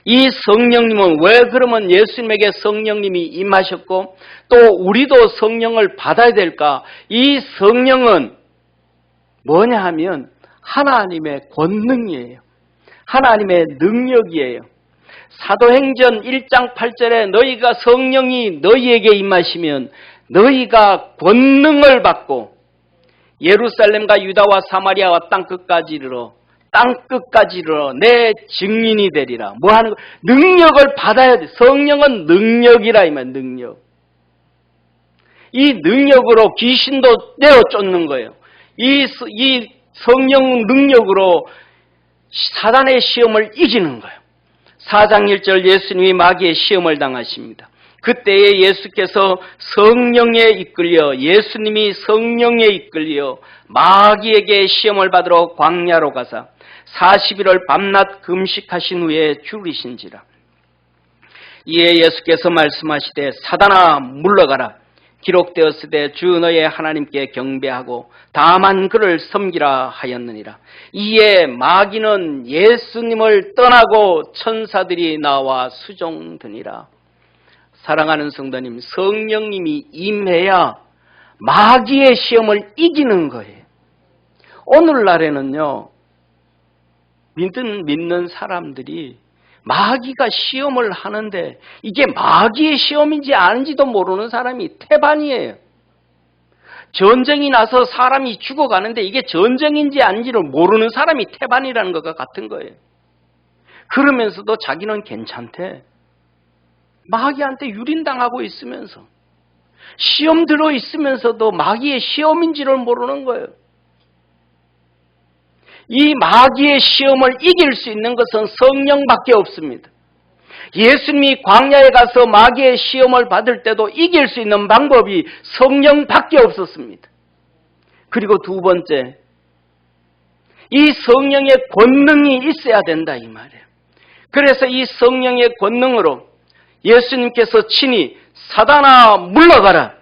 이 성령님은 왜 그러면 예수님에게 성령님이 임하셨고 또 우리도 성령을 받아야 될까? 이 성령은 뭐냐 하면 하나님의 권능이에요. 하나님의 능력이에요. 사도행전 1장 8절에 너희가 성령이 너희에게 임하시면 너희가 권능을 받고 예루살렘과 유다와 사마리아와 땅끝까지 이르러 내 증인이 되리라. 뭐 하는 거? 능력을 받아야 돼. 성령은 능력이라 이 말, 능력. 이 능력으로 귀신도 내어 쫓는 거예요. 이 성령 능력으로 사단의 시험을 이기는 거예요. 4장 1절 예수님이 마귀의 시험을 당하십니다. 그때에 예수께서 성령에 이끌려 예수님이 성령에 이끌려 마귀에게 시험을 받으러 광야로 가사 40일을 밤낮 금식하신 후에 죽으신지라. 이에 예수께서 말씀하시되 사단아 물러가라. 기록되었으되 주 너의 하나님께 경배하고 다만 그를 섬기라 하였느니라. 이에 마귀는 예수님을 떠나고 천사들이 나와 수종드니라. 사랑하는 성도님, 성령님이 임해야 마귀의 시험을 이기는 거예요. 오늘날에는요, 믿는 사람들이 마귀가 시험을 하는데 이게 마귀의 시험인지 아닌지도 모르는 사람이 태반이에요. 전쟁이 나서 사람이 죽어가는데 이게 전쟁인지 아닌지를 모르는 사람이 태반이라는 것과 같은 거예요. 그러면서도 자기는 괜찮대. 마귀한테 유린당하고 있으면서 시험 들어 있으면서도 마귀의 시험인지를 모르는 거예요. 이 마귀의 시험을 이길 수 있는 것은 성령밖에 없습니다. 예수님이 광야에 가서 마귀의 시험을 받을 때도 이길 수 있는 방법이 성령밖에 없었습니다. 그리고 두 번째, 이 성령의 권능이 있어야 된다 이 말이에요. 그래서 이 성령의 권능으로 예수님께서 친히 사단아 물러가라.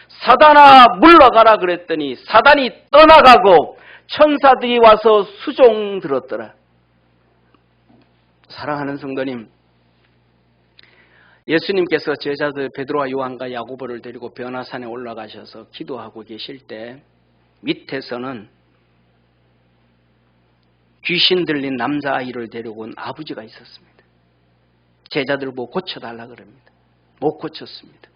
사단아 물러가라 그랬더니 사단이 떠나가고 천사들이 와서 수종 들었더라. 사랑하는 성도님, 예수님께서 제자들 베드로와 요한과 야고보를 데리고 변화산에 올라가셔서 기도하고 계실 때 밑에서는 귀신 들린 남자아이를 데리고 온 아버지가 있었습니다. 제자들 보고 고쳐달라 그럽니다. 못 고쳤습니다.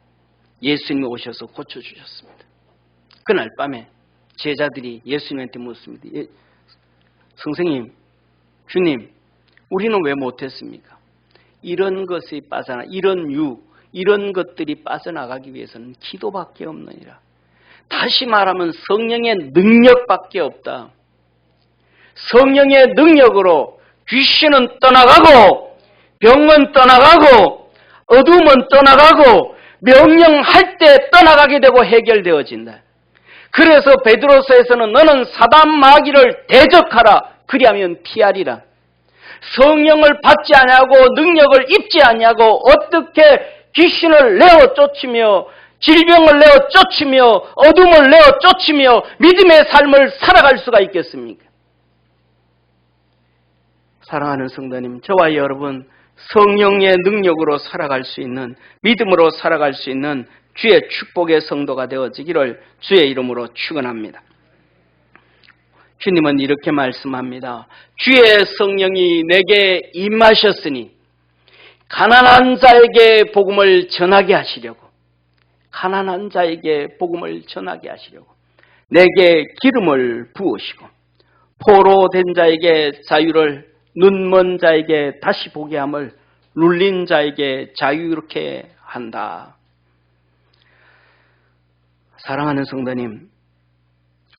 예수님이 오셔서 고쳐주셨습니다. 그날 밤에 제자들이 예수님한테 묻습니다. 선생님, 주님, 우리는 왜 못했습니까? 이런 것이 이런 것들이 빠져나가기 위해서는 기도밖에 없느니라. 다시 말하면 성령의 능력밖에 없다. 성령의 능력으로 귀신은 떠나가고 병은 떠나가고 어둠은 떠나가고 명령할 때 떠나가게 되고 해결되어진다. 그래서 베드로서에서는 너는 사단 마귀를 대적하라. 그리하면 피하리라. 성령을 받지 아니하고 능력을 입지 아니하고 어떻게 귀신을 내어 쫓으며 질병을 내어 쫓으며 어둠을 내어 쫓으며 믿음의 삶을 살아갈 수가 있겠습니까? 사랑하는 성도님, 저와 여러분 성령의 능력으로 살아갈 수 있는, 믿음으로 살아갈 수 있는 주의 축복의 성도가 되어지기를 주의 이름으로 축원합니다. 주님은 이렇게 말씀합니다. 주의 성령이 내게 임하셨으니 가난한 자에게 복음을 전하게 하시려고, 가난한 자에게 복음을 전하게 하시려고 내게 기름을 부으시고 포로된 자에게 자유를, 눈먼 자에게 다시 보게 함을, 눌린 자에게 자유롭게 한다. 사랑하는 성도님,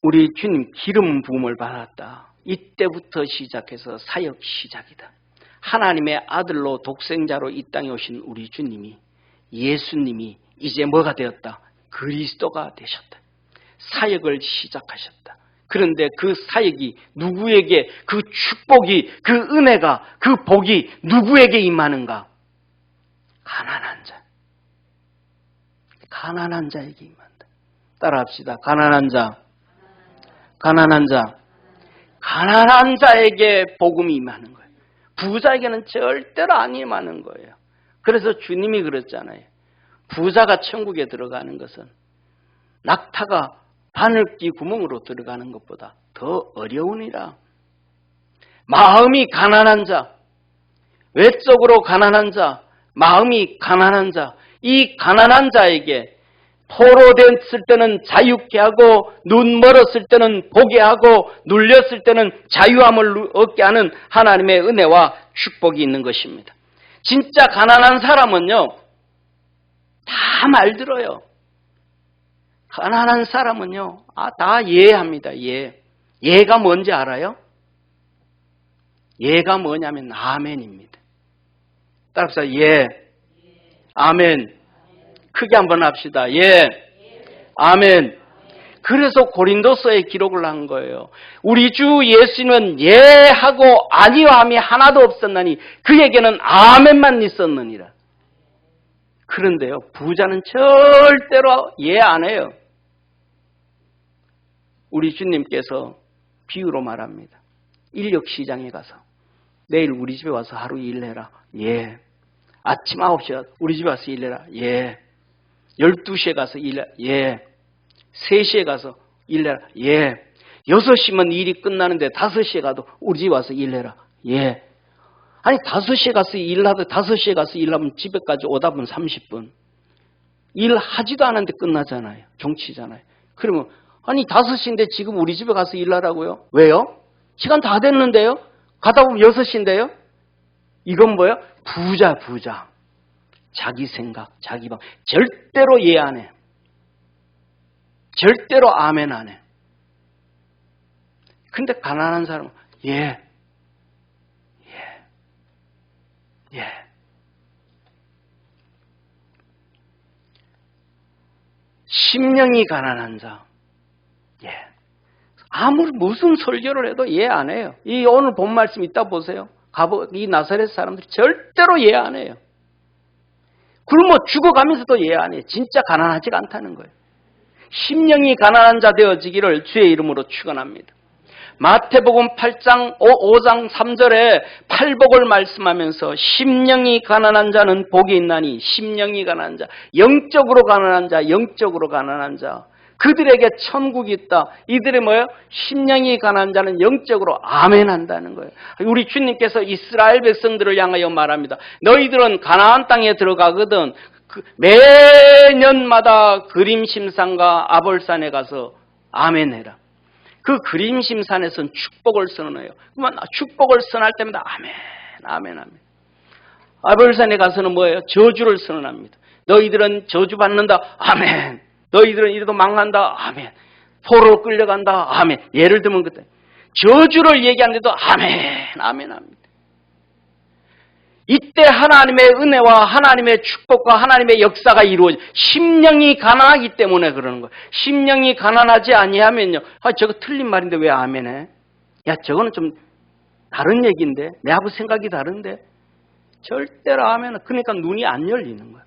우리 주님 기름 부음을 받았다. 이때부터 시작해서 사역 시작이다. 하나님의 아들로 독생자로 이 땅에 오신 우리 주님이, 예수님이 이제 뭐가 되었다? 그리스도가 되셨다. 사역을 시작하셨다. 그런데 그 사역이 누구에게, 그 축복이, 그 은혜가, 그 복이 누구에게 임하는가? 가난한 자. 가난한 자에게 임한다. 따라합시다. 가난한 자. 가난한 자. 가난한 자에게 복음이 임하는 거예요. 부자에게는 절대로 안 임하는 거예요. 그래서 주님이 그랬잖아요. 부자가 천국에 들어가는 것은 낙타가 바늘귀 구멍으로 들어가는 것보다 더 어려우니라. 마음이 가난한 자, 외적으로 가난한 자, 마음이 가난한 자, 이 가난한 자에게 포로됐을 때는 자유케 하고 눈 멀었을 때는 보게 하고 눌렸을 때는 자유함을 얻게 하는 하나님의 은혜와 축복이 있는 것입니다. 진짜 가난한 사람은요, 다 말 들어요. 가난한 사람은요, 다 예합니다. 예가 뭔지 알아요? 예가 뭐냐면 아멘입니다. 따라서 예, 아멘. 크게 한번 합시다. 예, 아멘. 그래서 고린도서에 기록을 한 거예요. 우리 주 예수는 예하고 아니요함이 하나도 없었나니 그에게는 아멘만 있었느니라. 그런데요, 부자는 절대로 예 안 해요. 우리 주님께서 비유로 말합니다. 인력시장에 가서 내일 우리 집에 와서 하루 일해라. 예. 아침 9시에 우리 집에 와서 일해라. 예. 12시에 가서 일해라. 예. 3시에 가서 일해라. 예. 6시면 일이 끝나는데 5시에 가도 우리 집에 와서 일해라. 예. 아니 5시에 가서 일하다 5시에 가서 일하면 집에까지 오다 보면 30분. 일하지도 않았는데 끝나잖아요. 종치잖아요. 그러면 아니 5시인데 지금 우리 집에 가서 일하라고요? 왜요? 시간 다 됐는데요? 가다 보면 6시인데요? 이건 뭐예요? 부자. 자기 생각, 자기 방. 절대로 예 안 해. 절대로 아멘 안 해. 근데 가난한 사람은 예. 심령이 가난한 자. 예. 아무리 무슨 설교를 해도 예 안 해요. 이 오늘 본 말씀 이따 보세요. 이 나사렛 사람들이 절대로 예 안 해요. 굶어 죽어가면서도 예 안 해요. 진짜 가난하지가 않다는 거예요. 심령이 가난한 자 되어지기를 주의 이름으로 축원합니다. 마태복음 5장 3절에 팔복을 말씀하면서 심령이 가난한 자는 복이 있나니 심령이 가난한 자, 영적으로 가난한 자, 영적으로 가난한 자. 그들에게 천국이 있다. 이들이 뭐예요? 심령이 가난한 자는 영적으로 아멘 한다는 거예요. 우리 주님께서 이스라엘 백성들을 향하여 말합니다. 너희들은 가나안 땅에 들어가거든 매년마다 그림심산과 아볼산에 가서 아멘 해라. 그 그림심산에서는 축복을 선언해요. 그러면 축복을 선언할 때마다 아멘, 아멘, 아멘. 아볼산에 가서는 뭐예요? 저주를 선언합니다. 너희들은 저주받는다. 아멘. 너희들은 이래도 망한다. 아멘. 포로로 끌려간다. 아멘. 예를 들면 그때 저주를 얘기하는데도 아멘, 아멘 합니다. 이때 하나님의 은혜와 하나님의 축복과 하나님의 역사가 이루어져. 심령이 가난하기 때문에 그러는 거예요. 심령이 가난하지 아니하면요. 저거 틀린 말인데 왜 아멘해? 야, 저거는 좀 다른 얘기인데 내하고 생각이 다른데 절대로 아멘은 그러니까 눈이 안 열리는 거예요.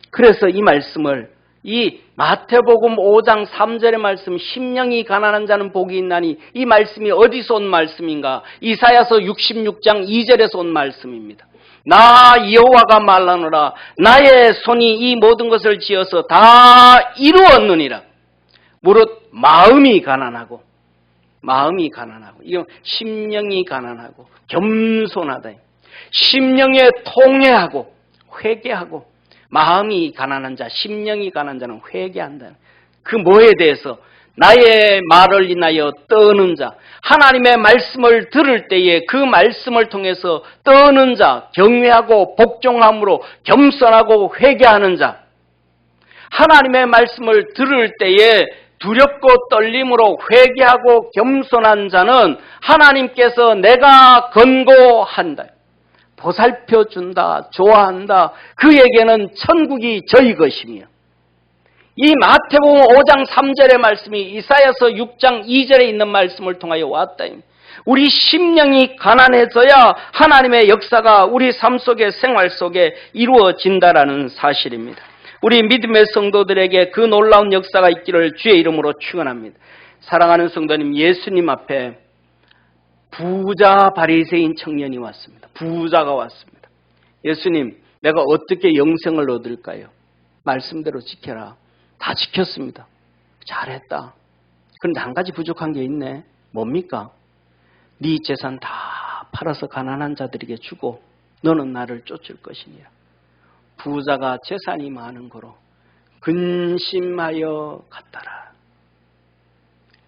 그래서 이 말씀을 이 마태복음 5장 3절의 말씀 심령이 가난한 자는 복이 있나니 이 말씀이 어디서 온 말씀인가? 이사야서 66장 2절에서 온 말씀입니다. 나 여호와가 말하노라 나의 손이 이 모든 것을 지어서 다 이루었느니라. 무릇 마음이 가난하고 이건 심령이 가난하고 겸손하다. 심령에 통회하고 회개하고 마음이 가난한 자, 심령이 가난한 자는 회개한다. 그 뭐에 대해서? 나의 말을 인하여 떠는 자, 하나님의 말씀을 들을 때에 그 말씀을 통해서 떠는 자, 경외하고 복종함으로 겸손하고 회개하는 자, 하나님의 말씀을 들을 때에 두렵고 떨림으로 회개하고 겸손한 자는 하나님께서 내가 권고한다. 보살펴준다, 좋아한다. 그에게는 천국이 저희 것이며 이 마태복음 5장 3절의 말씀이 이사야서 6장 2절에 있는 말씀을 통하여 왔다. 우리 심령이 가난해져야 하나님의 역사가 우리 삶 속에 생활 속에 이루어진다라는 사실입니다. 우리 믿음의 성도들에게 그 놀라운 역사가 있기를 주의 이름으로 축원합니다. 사랑하는 성도님, 예수님 앞에 부자 바리새인 청년이 왔습니다. 부자가 왔습니다. 예수님, 내가 어떻게 영생을 얻을까요? 말씀대로 지켜라. 다 지켰습니다. 잘했다. 그런데 한 가지 부족한 게 있네. 뭡니까? 네 재산 다 팔아서 가난한 자들에게 주고 너는 나를 쫓을 것이니라. 부자가 재산이 많은 거로 근심하여 갔다라.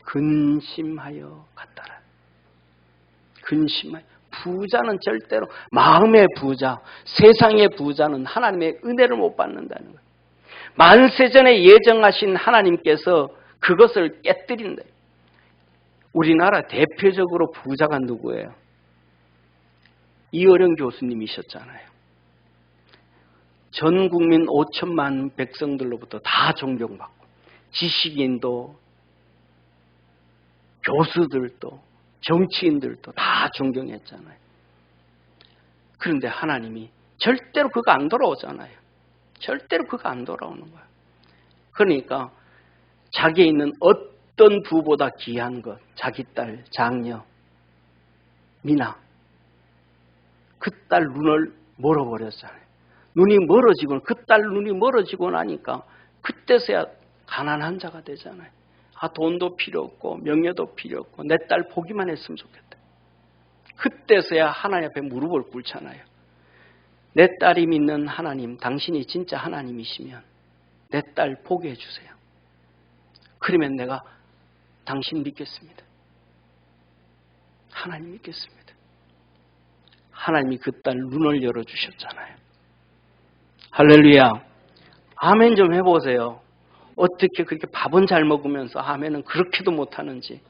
근심하여 갔다라. 근심하여. 부자는 절대로 마음의 부자, 세상의 부자는 하나님의 은혜를 못 받는다는 거예요. 만세전에 예정하신 하나님께서 그것을 깨뜨린다. 우리나라 대표적으로 부자가 누구예요? 이어령 교수님이셨잖아요. 전 국민 5천만 백성들로부터 다 존경받고 지식인도 교수들도 정치인들도 다 존경했잖아요. 그런데 하나님이 절대로 그거 안 돌아오잖아요. 절대로 그거 안 돌아오는 거예요. 그러니까 자기에 있는 어떤 부보다 귀한 것, 자기 딸, 장녀, 미나, 그 딸 눈을 멀어버렸잖아요. 눈이 멀어지고, 그 딸 눈이 멀어지고 나니까 그때서야 가난한 자가 되잖아요. 아, 돈도 필요 없고 명예도 필요 없고 내 딸 보기만 했으면 좋겠다. 그때서야 하나님 앞에 무릎을 꿇잖아요. 내 딸이 믿는 하나님, 당신이 진짜 하나님이시면 내 딸 보게 해주세요. 그러면 내가 당신 믿겠습니다. 하나님 믿겠습니다. 하나님이 그 딸 눈을 열어주셨잖아요. 할렐루야. 아멘 좀 해보세요. 어떻게 그렇게 밥은 잘 먹으면서 아멘은 그렇게도 못하는지.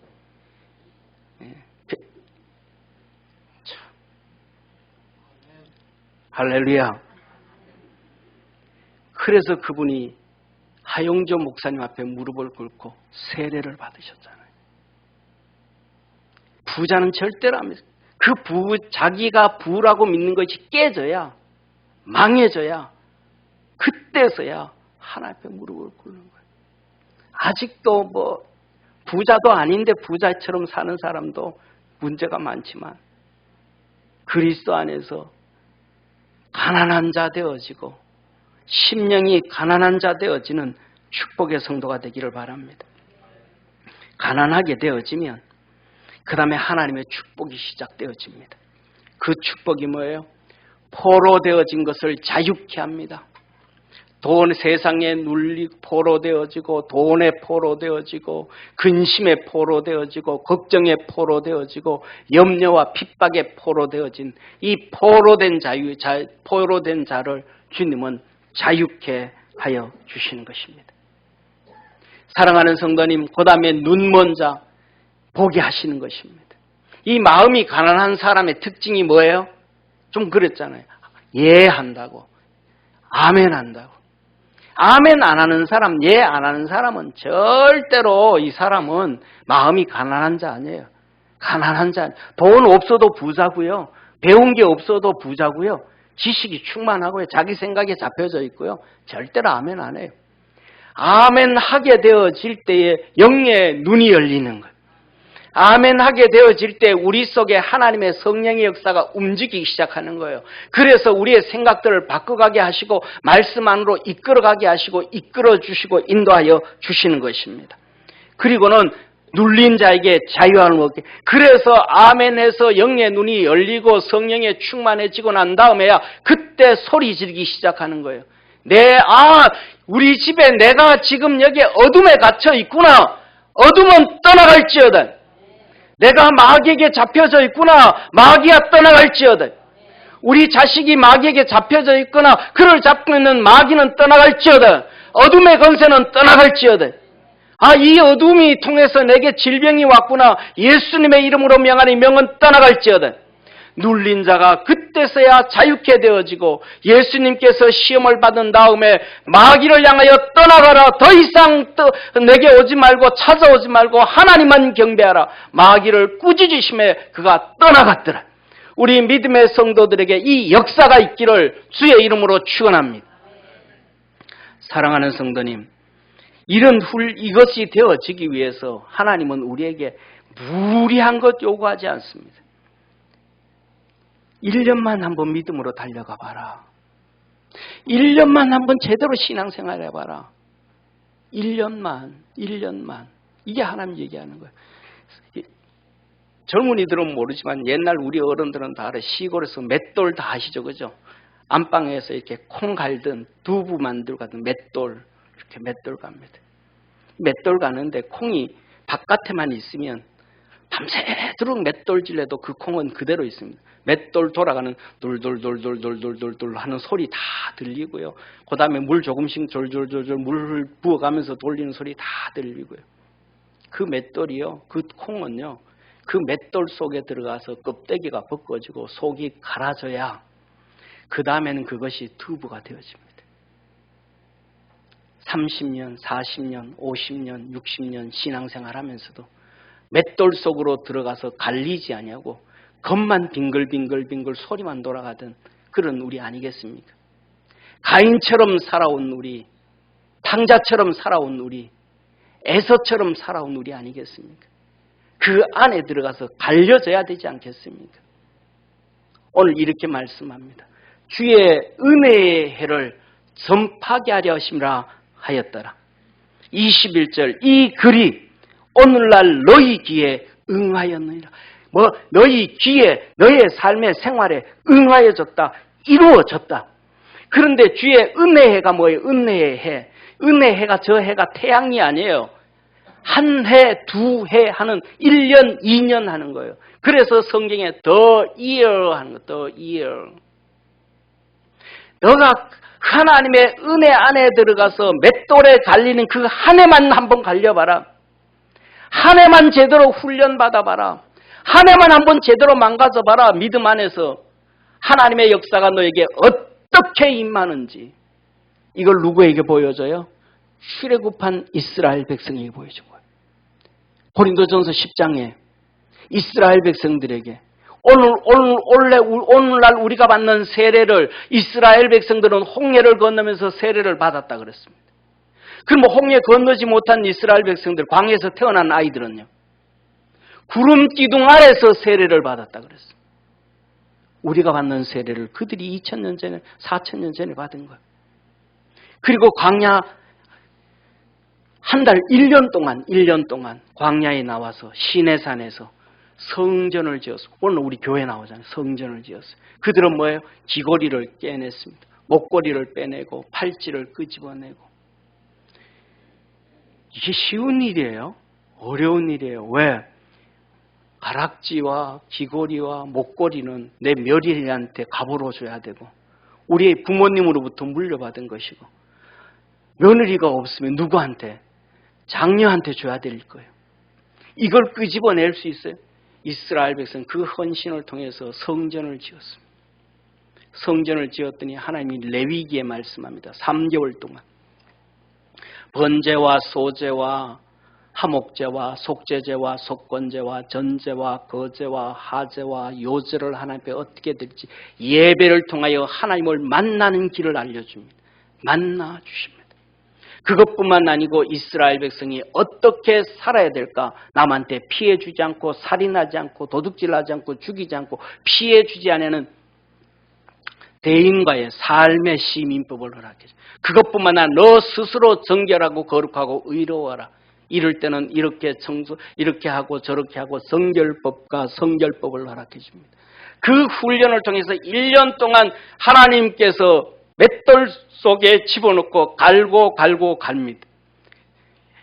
할렐루야. 그래서 그분이 하용조 목사님 앞에 무릎을 꿇고 세례를 받으셨잖아요. 부자는 절대로 안 믿어요. 자기가 부라고 믿는 것이 깨져야, 망해져야, 그때서야 하나님 앞에 무릎을 꿇는 거예요. 아직도 부자도 아닌데 부자처럼 사는 사람도 문제가 많지만 그리스도 안에서 가난한 자 되어지고 심령이 가난한 자 되어지는 축복의 성도가 되기를 바랍니다. 가난하게 되어지면 그 다음에 하나님의 축복이 시작되어집니다. 그 축복이 뭐예요? 포로 되어진 것을 자유케 합니다. 세상에 포로 되어지고 돈에 포로 되어지고 근심에 포로 되어지고 걱정에 포로 되어지고 염려와 핍박에 포로 되어진 이 포로된 자를 주님은 자유케 하여 주시는 것입니다. 사랑하는 성도님, 그 다음에 눈먼 자 보게 하시는 것입니다. 이 마음이 가난한 사람의 특징이 뭐예요? 좀 그랬잖아요. 예 한다고, 아멘 한다고. 아멘 안 하는 사람, 예 안 하는 사람은 절대로 이 사람은 마음이 가난한 자 아니에요. 가난한 자. 돈 없어도 부자고요. 배운 게 없어도 부자고요. 지식이 충만하고요. 자기 생각에 잡혀져 있고요. 절대로 아멘 안 해요. 아멘 하게 되어질 때에 영의 눈이 열리는 거예요. 아멘 하게 되어질 때 우리 속에 하나님의 성령의 역사가 움직이기 시작하는 거예요. 그래서 우리의 생각들을 바꿔가게 하시고 말씀 안으로 이끌어가게 하시고 이끌어 주시고 인도하여 주시는 것입니다. 그리고는 눌린 자에게 자유함을 얻게. 그래서 아멘해서 영의 눈이 열리고 성령에 충만해지고 난 다음에야 그때 소리 지르기 시작하는 거예요. 우리 집에 내가 지금 여기 어둠에 갇혀 있구나. 어둠은 떠나갈지어다. 내가 마귀에게 잡혀져 있구나. 마귀야 떠나갈지어다. 우리 자식이 마귀에게 잡혀져 있거나 그를 잡고 있는 마귀는 떠나갈지어다. 어둠의 권세는 떠나갈지어다. 이 어둠이 통해서 내게 질병이 왔구나. 예수님의 이름으로 명하니 명은 떠나갈지어다. 눌린 자가 그때서야 자유케 되어지고 예수님께서 시험을 받은 다음에 마귀를 향하여 떠나가라. 더 이상 내게 오지 말고 찾아오지 말고 하나님만 경배하라. 마귀를 꾸짖으심에 그가 떠나갔더라. 우리 믿음의 성도들에게 이 역사가 있기를 주의 이름으로 축원합니다. 사랑하는 성도님, 이것이 되어지기 위해서 하나님은 우리에게 무리한 것 요구하지 않습니다. 1년만 한번 믿음으로 달려가 봐라. 1년만 한번 제대로 신앙생활 해봐라. 1년만. 이게 하나님 얘기하는 거예요. 젊은이들은 모르지만 옛날 우리 어른들은 다 알아요. 시골에서 맷돌 다 아시죠? 그죠? 안방에서 이렇게 콩 갈든 두부 만들고 가든 맷돌, 이렇게 맷돌 갑니다. 맷돌 가는데 콩이 바깥에만 있으면 밤새도록 맷돌질해도 그 콩은 그대로 있습니다. 맷돌 돌아가는 돌돌돌돌돌돌돌 하는 소리 다 들리고요. 그 다음에 물 조금씩 졸졸졸졸 물을 부어가면서 돌리는 소리 다 들리고요. 그 맷돌이요, 그 콩은요, 그 맷돌 속에 들어가서 껍데기가 벗겨지고 속이 갈아져야 그 다음에는 그것이 두부가 되어집니다. 30년, 40년, 50년, 60년 신앙생활 하면서도 맷돌 속으로 들어가서 갈리지 아니하고 겉만 빙글빙글빙글 소리만 돌아가던 그런 우리 아니겠습니까? 가인처럼 살아온 우리, 탕자처럼 살아온 우리, 에서처럼 살아온 우리 아니겠습니까? 그 안에 들어가서 갈려져야 되지 않겠습니까? 오늘 이렇게 말씀합니다. 주의 은혜의 해를 전파하게 하려 하심이라 하였더라. 21절, 이 글이 오늘날 너희 귀에 응하였느니라. 너희 귀에, 너의 삶의 생활에 응하여졌다. 이루어졌다. 그런데 주의 은혜해가 뭐예요? 은혜의 해. 은혜의 해가 저 해가 태양이 아니에요. 한 해, 두 해 하는 1년, 2년 하는 거예요. 그래서 성경에 the year 하는 거, the year. 너가 하나님의 은혜 안에 들어가서 맷돌에 갈리는 그 한 해만 한번 갈려봐라. 한 해만 제대로 훈련받아봐라. 한 해만 한번 제대로 망가져봐라. 믿음 안에서 하나님의 역사가 너에게 어떻게 임하는지. 이걸 누구에게 보여줘요? 출애굽한 이스라엘 백성에게 보여준 거예요. 고린도전서 10장에 이스라엘 백성들에게 오늘날 우리가 받는 세례를 이스라엘 백성들은 홍해를 건너면서 세례를 받았다 그랬습니다. 그럼 홍해 건너지 못한 이스라엘 백성들, 광야에서 태어난 아이들은요, 구름 기둥 아래서 세례를 받았다 그랬습니다. 우리가 받는 세례를 그들이 2000년 전에, 4000년 전에 받은 거예요. 그리고 광야 한 달, 1년 동안 광야에 나와서 시내산에서 성전을 지었어요. 오늘 우리 교회 나오잖아요. 성전을 지었어요. 그들은 뭐예요? 귀고리를 깨냈습니다. 목걸이를 빼내고 팔찌를 끄집어내고. 이게 쉬운 일이에요? 어려운 일이에요. 왜? 가락지와 귀고리와 목걸이는 내 며느리한테 값으로 줘야 되고 우리의 부모님으로부터 물려받은 것이고 며느리가 없으면 누구한테? 장녀한테 줘야 될 거예요. 이걸 끄집어낼 수 있어요? 이스라엘 백성 그 헌신을 통해서 성전을 지었습니다. 성전을 지었더니 하나님이 레위기에 말씀합니다. 3개월 동안 번제와 소제와 하목제와 속죄제와 속건제와 전제와 거제와 하제와 요제를 하나님 앞에 어떻게 드릴지 예배를 통하여 하나님을 만나는 길을 알려줍니다. 만나 주십니다. 그것뿐만 아니고 이스라엘 백성이 어떻게 살아야 될까? 남한테 피해 주지 않고 살인하지 않고 도둑질하지 않고 죽이지 않고 피해 주지 않는 대인과의 삶의 시민법을 허락해 줘. 그것뿐만 아니라 너 스스로 정결하고 거룩하고 의로워라. 이럴 때는 이렇게 이렇게 하고 저렇게 하고 성결법과 성결법을 허락해 줍니다. 그 훈련을 통해서 1년 동안 하나님께서 맷돌 속에 집어넣고 갈고 갈니다.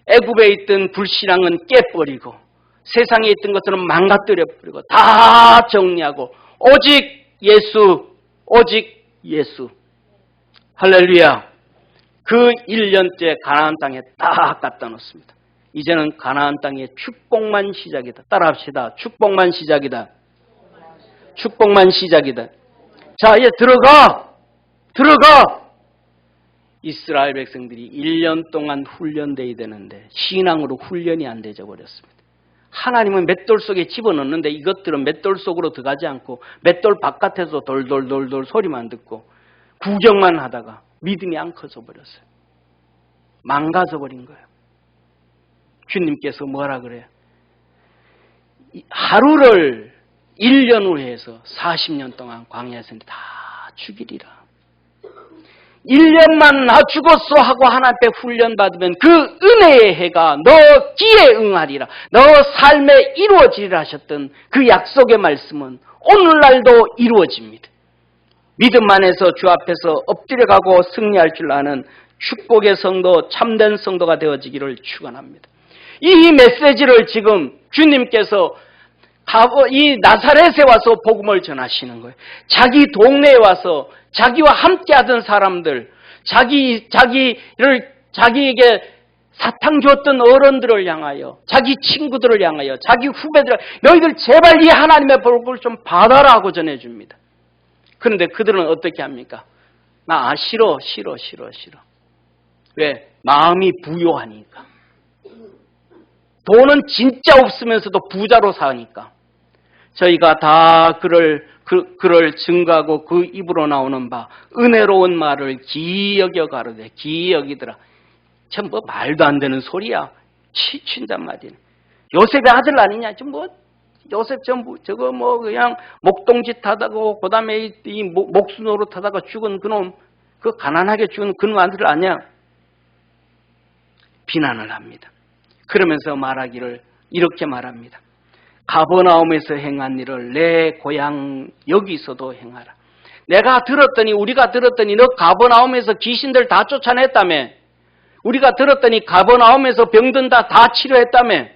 애굽에 있던 불신앙은 깨버리고 세상에 있던 것들은 망가뜨려버리고 다 정리하고 오직 예수. 할렐루야. 그 1년째 가나안 땅에 딱 갖다 놓습니다. 이제는 가나안 땅의 축복만 시작이다. 따라합시다. 축복만 시작이다. 축복만 시작이다. 자, 이제 들어가! 이스라엘 백성들이 1년 동안 훈련돼야 되는데 신앙으로 훈련이 안 되져 버렸습니다. 하나님은 맷돌 속에 집어넣는데 이것들은 맷돌 속으로 들어가지 않고 맷돌 바깥에서 돌돌돌돌 소리만 듣고 구경만 하다가 믿음이 안 커져 버렸어요. 망가져 버린 거예요. 주님께서 뭐라 그래요? 하루를 1년으로 해서 40년 동안 광야에서 다 죽이리라. 1년만 나 죽었어 하고 하나님 앞에 훈련받으면 그 은혜의 해가 너 기에 응하리라. 너 삶에 이루어지리라 하셨던 그 약속의 말씀은 오늘날도 이루어집니다. 믿음 안에서 주 앞에서 엎드려가고 승리할 줄 아는 축복의 성도, 참된 성도가 되어지기를 축원합니다. 이 메시지를 지금 주님께서 이 나사렛에 와서 복음을 전하시는 거예요. 자기 동네에 와서 자기와 함께 하던 사람들, 자기에게 사탕 줬던 어른들을 향하여, 자기 친구들을 향하여, 자기 후배들, 너희들 제발 이 하나님의 복을 좀 받아라 고 전해줍니다. 그런데 그들은 어떻게 합니까? 나 싫어. 왜? 마음이 부요하니까. 돈은 진짜 없으면서도 부자로 사니까. 저희가 다 그를 증거하고 그 입으로 나오는 바 은혜로운 말을 기이 여겨 가로되 기이 여기더라. 참 뭐 말도 안 되는 소리야. 치춘단 말이네. 요셉의 아들 아니냐? 요셉 저거 그냥 목동짓 하다가 그다음에 이 목수 노릇 하다가 죽은 그놈, 그 가난하게 죽은 그놈 아들 아니야? 비난을 합니다. 그러면서 말하기를 이렇게 말합니다. 가버나움에서 행한 일을 내 고향 여기서도 행하라. 우리가 들었더니 너 가버나움에서 귀신들 다 쫓아냈다며. 우리가 들었더니 가버나움에서 병든 다 치료했다며.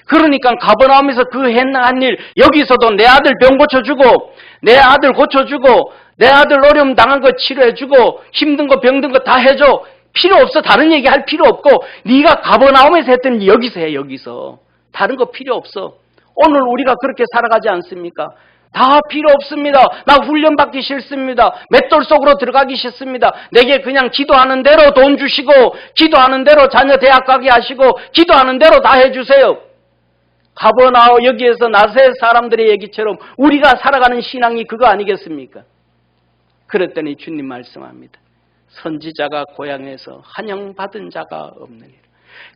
그러니까 가버나움에서 그 행한 일 여기서도 내 아들 병 고쳐주고 내 아들 고쳐주고 내 아들 어려움 당한 거 치료해주고 힘든 거 병든 거 다 해줘. 필요 없어. 다른 얘기 할 필요 없고 네가 가버나움에서 했던 일 여기서 해. 여기서. 다른 거 필요 없어. 오늘 우리가 그렇게 살아가지 않습니까? 다 필요 없습니다. 나 훈련받기 싫습니다. 맷돌 속으로 들어가기 싫습니다. 내게 그냥 기도하는 대로 돈 주시고 기도하는 대로 자녀 대학 가게 하시고 기도하는 대로 다 해주세요. 가버나움 여기에서 나사렛 사람들의 얘기처럼 우리가 살아가는 신앙이 그거 아니겠습니까? 그랬더니 주님 말씀합니다. 선지자가 고향에서 환영받은 자가 없느니라.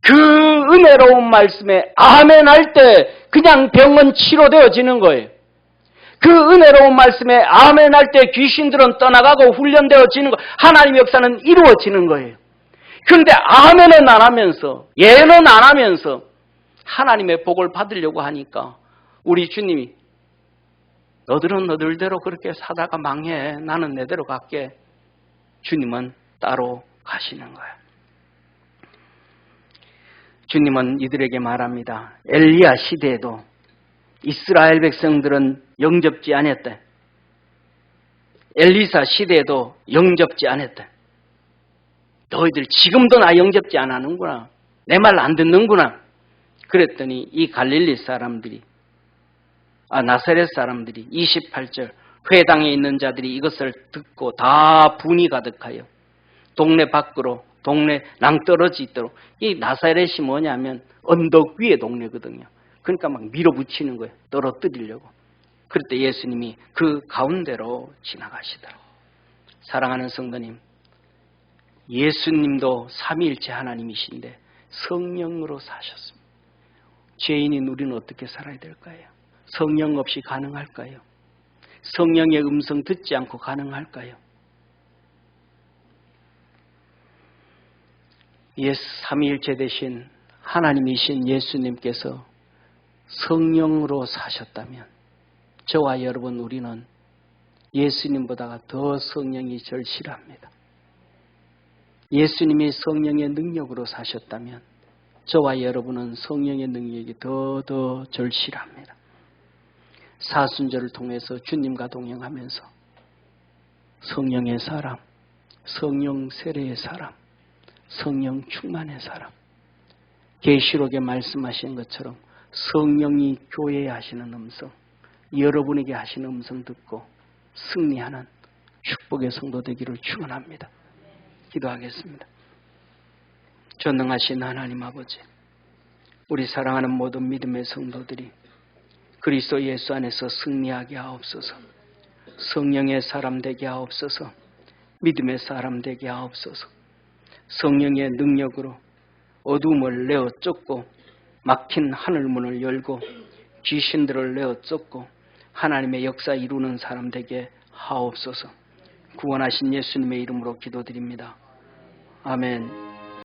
그 은혜로운 말씀에 아멘 할 때 그냥 병은 치료되어지는 거예요. 그 은혜로운 말씀에 아멘 할 때 귀신들은 떠나가고 훈련되어지는 거, 하나님의 역사는 이루어지는 거예요. 그런데 아멘은 안 하면서, 예는 안 하면서 하나님의 복을 받으려고 하니까 우리 주님이 너들은 너들대로 그렇게 사다가 망해. 나는 내대로 갈게. 주님은 따로 가시는 거예요. 주님은 이들에게 말합니다. 엘리야 시대에도 이스라엘 백성들은 영접지 않았다. 엘리사 시대에도 영접지 않았다. 너희들 지금도 나 영접지 안 하는구나. 내 말 안 듣는구나. 그랬더니 이 갈릴리 사람들이, 나사렛 사람들이 28절 회당에 있는 자들이 이것을 듣고 다 분이 가득하여 동네 밖으로, 동네 낭떠러지 있도록. 이 나사렛이 뭐냐면 언덕 위의 동네거든요. 그러니까 막 밀어붙이는 거예요. 떨어뜨리려고. 그럴 때 예수님이 그 가운데로 지나가시더라. 사랑하는 성도님, 예수님도 삼위일체 하나님이신데 성령으로 사셨습니다. 죄인인 우리는 어떻게 살아야 될까요? 성령 없이 가능할까요? 성령의 음성 듣지 않고 가능할까요? 삼위일체 되신 하나님이신 예수님께서 성령으로 사셨다면 저와 여러분 우리는 예수님보다 더 성령이 절실합니다. 예수님이 성령의 능력으로 사셨다면 저와 여러분은 성령의 능력이 더 절실합니다. 사순절을 통해서 주님과 동행하면서 성령의 사람, 성령 세례의 사람, 성령 충만의 사람, 계시록에 말씀하신 것처럼 성령이 교회에 하시는 음성, 여러분에게 하시는 음성 듣고 승리하는 축복의 성도 되기를 축원합니다. 기도하겠습니다. 전능하신 하나님 아버지, 우리 사랑하는 모든 믿음의 성도들이 그리스도 예수 안에서 승리하게 하옵소서. 성령의 사람 되게 하옵소서. 믿음의 사람 되게 하옵소서. 성령의 능력으로 어둠을 내어 쫓고 막힌 하늘문을 열고 귀신들을 내어 쫓고 하나님의 역사 이루는 사람 되게 하옵소서. 구원하신 예수님의 이름으로 기도드립니다. 아멘.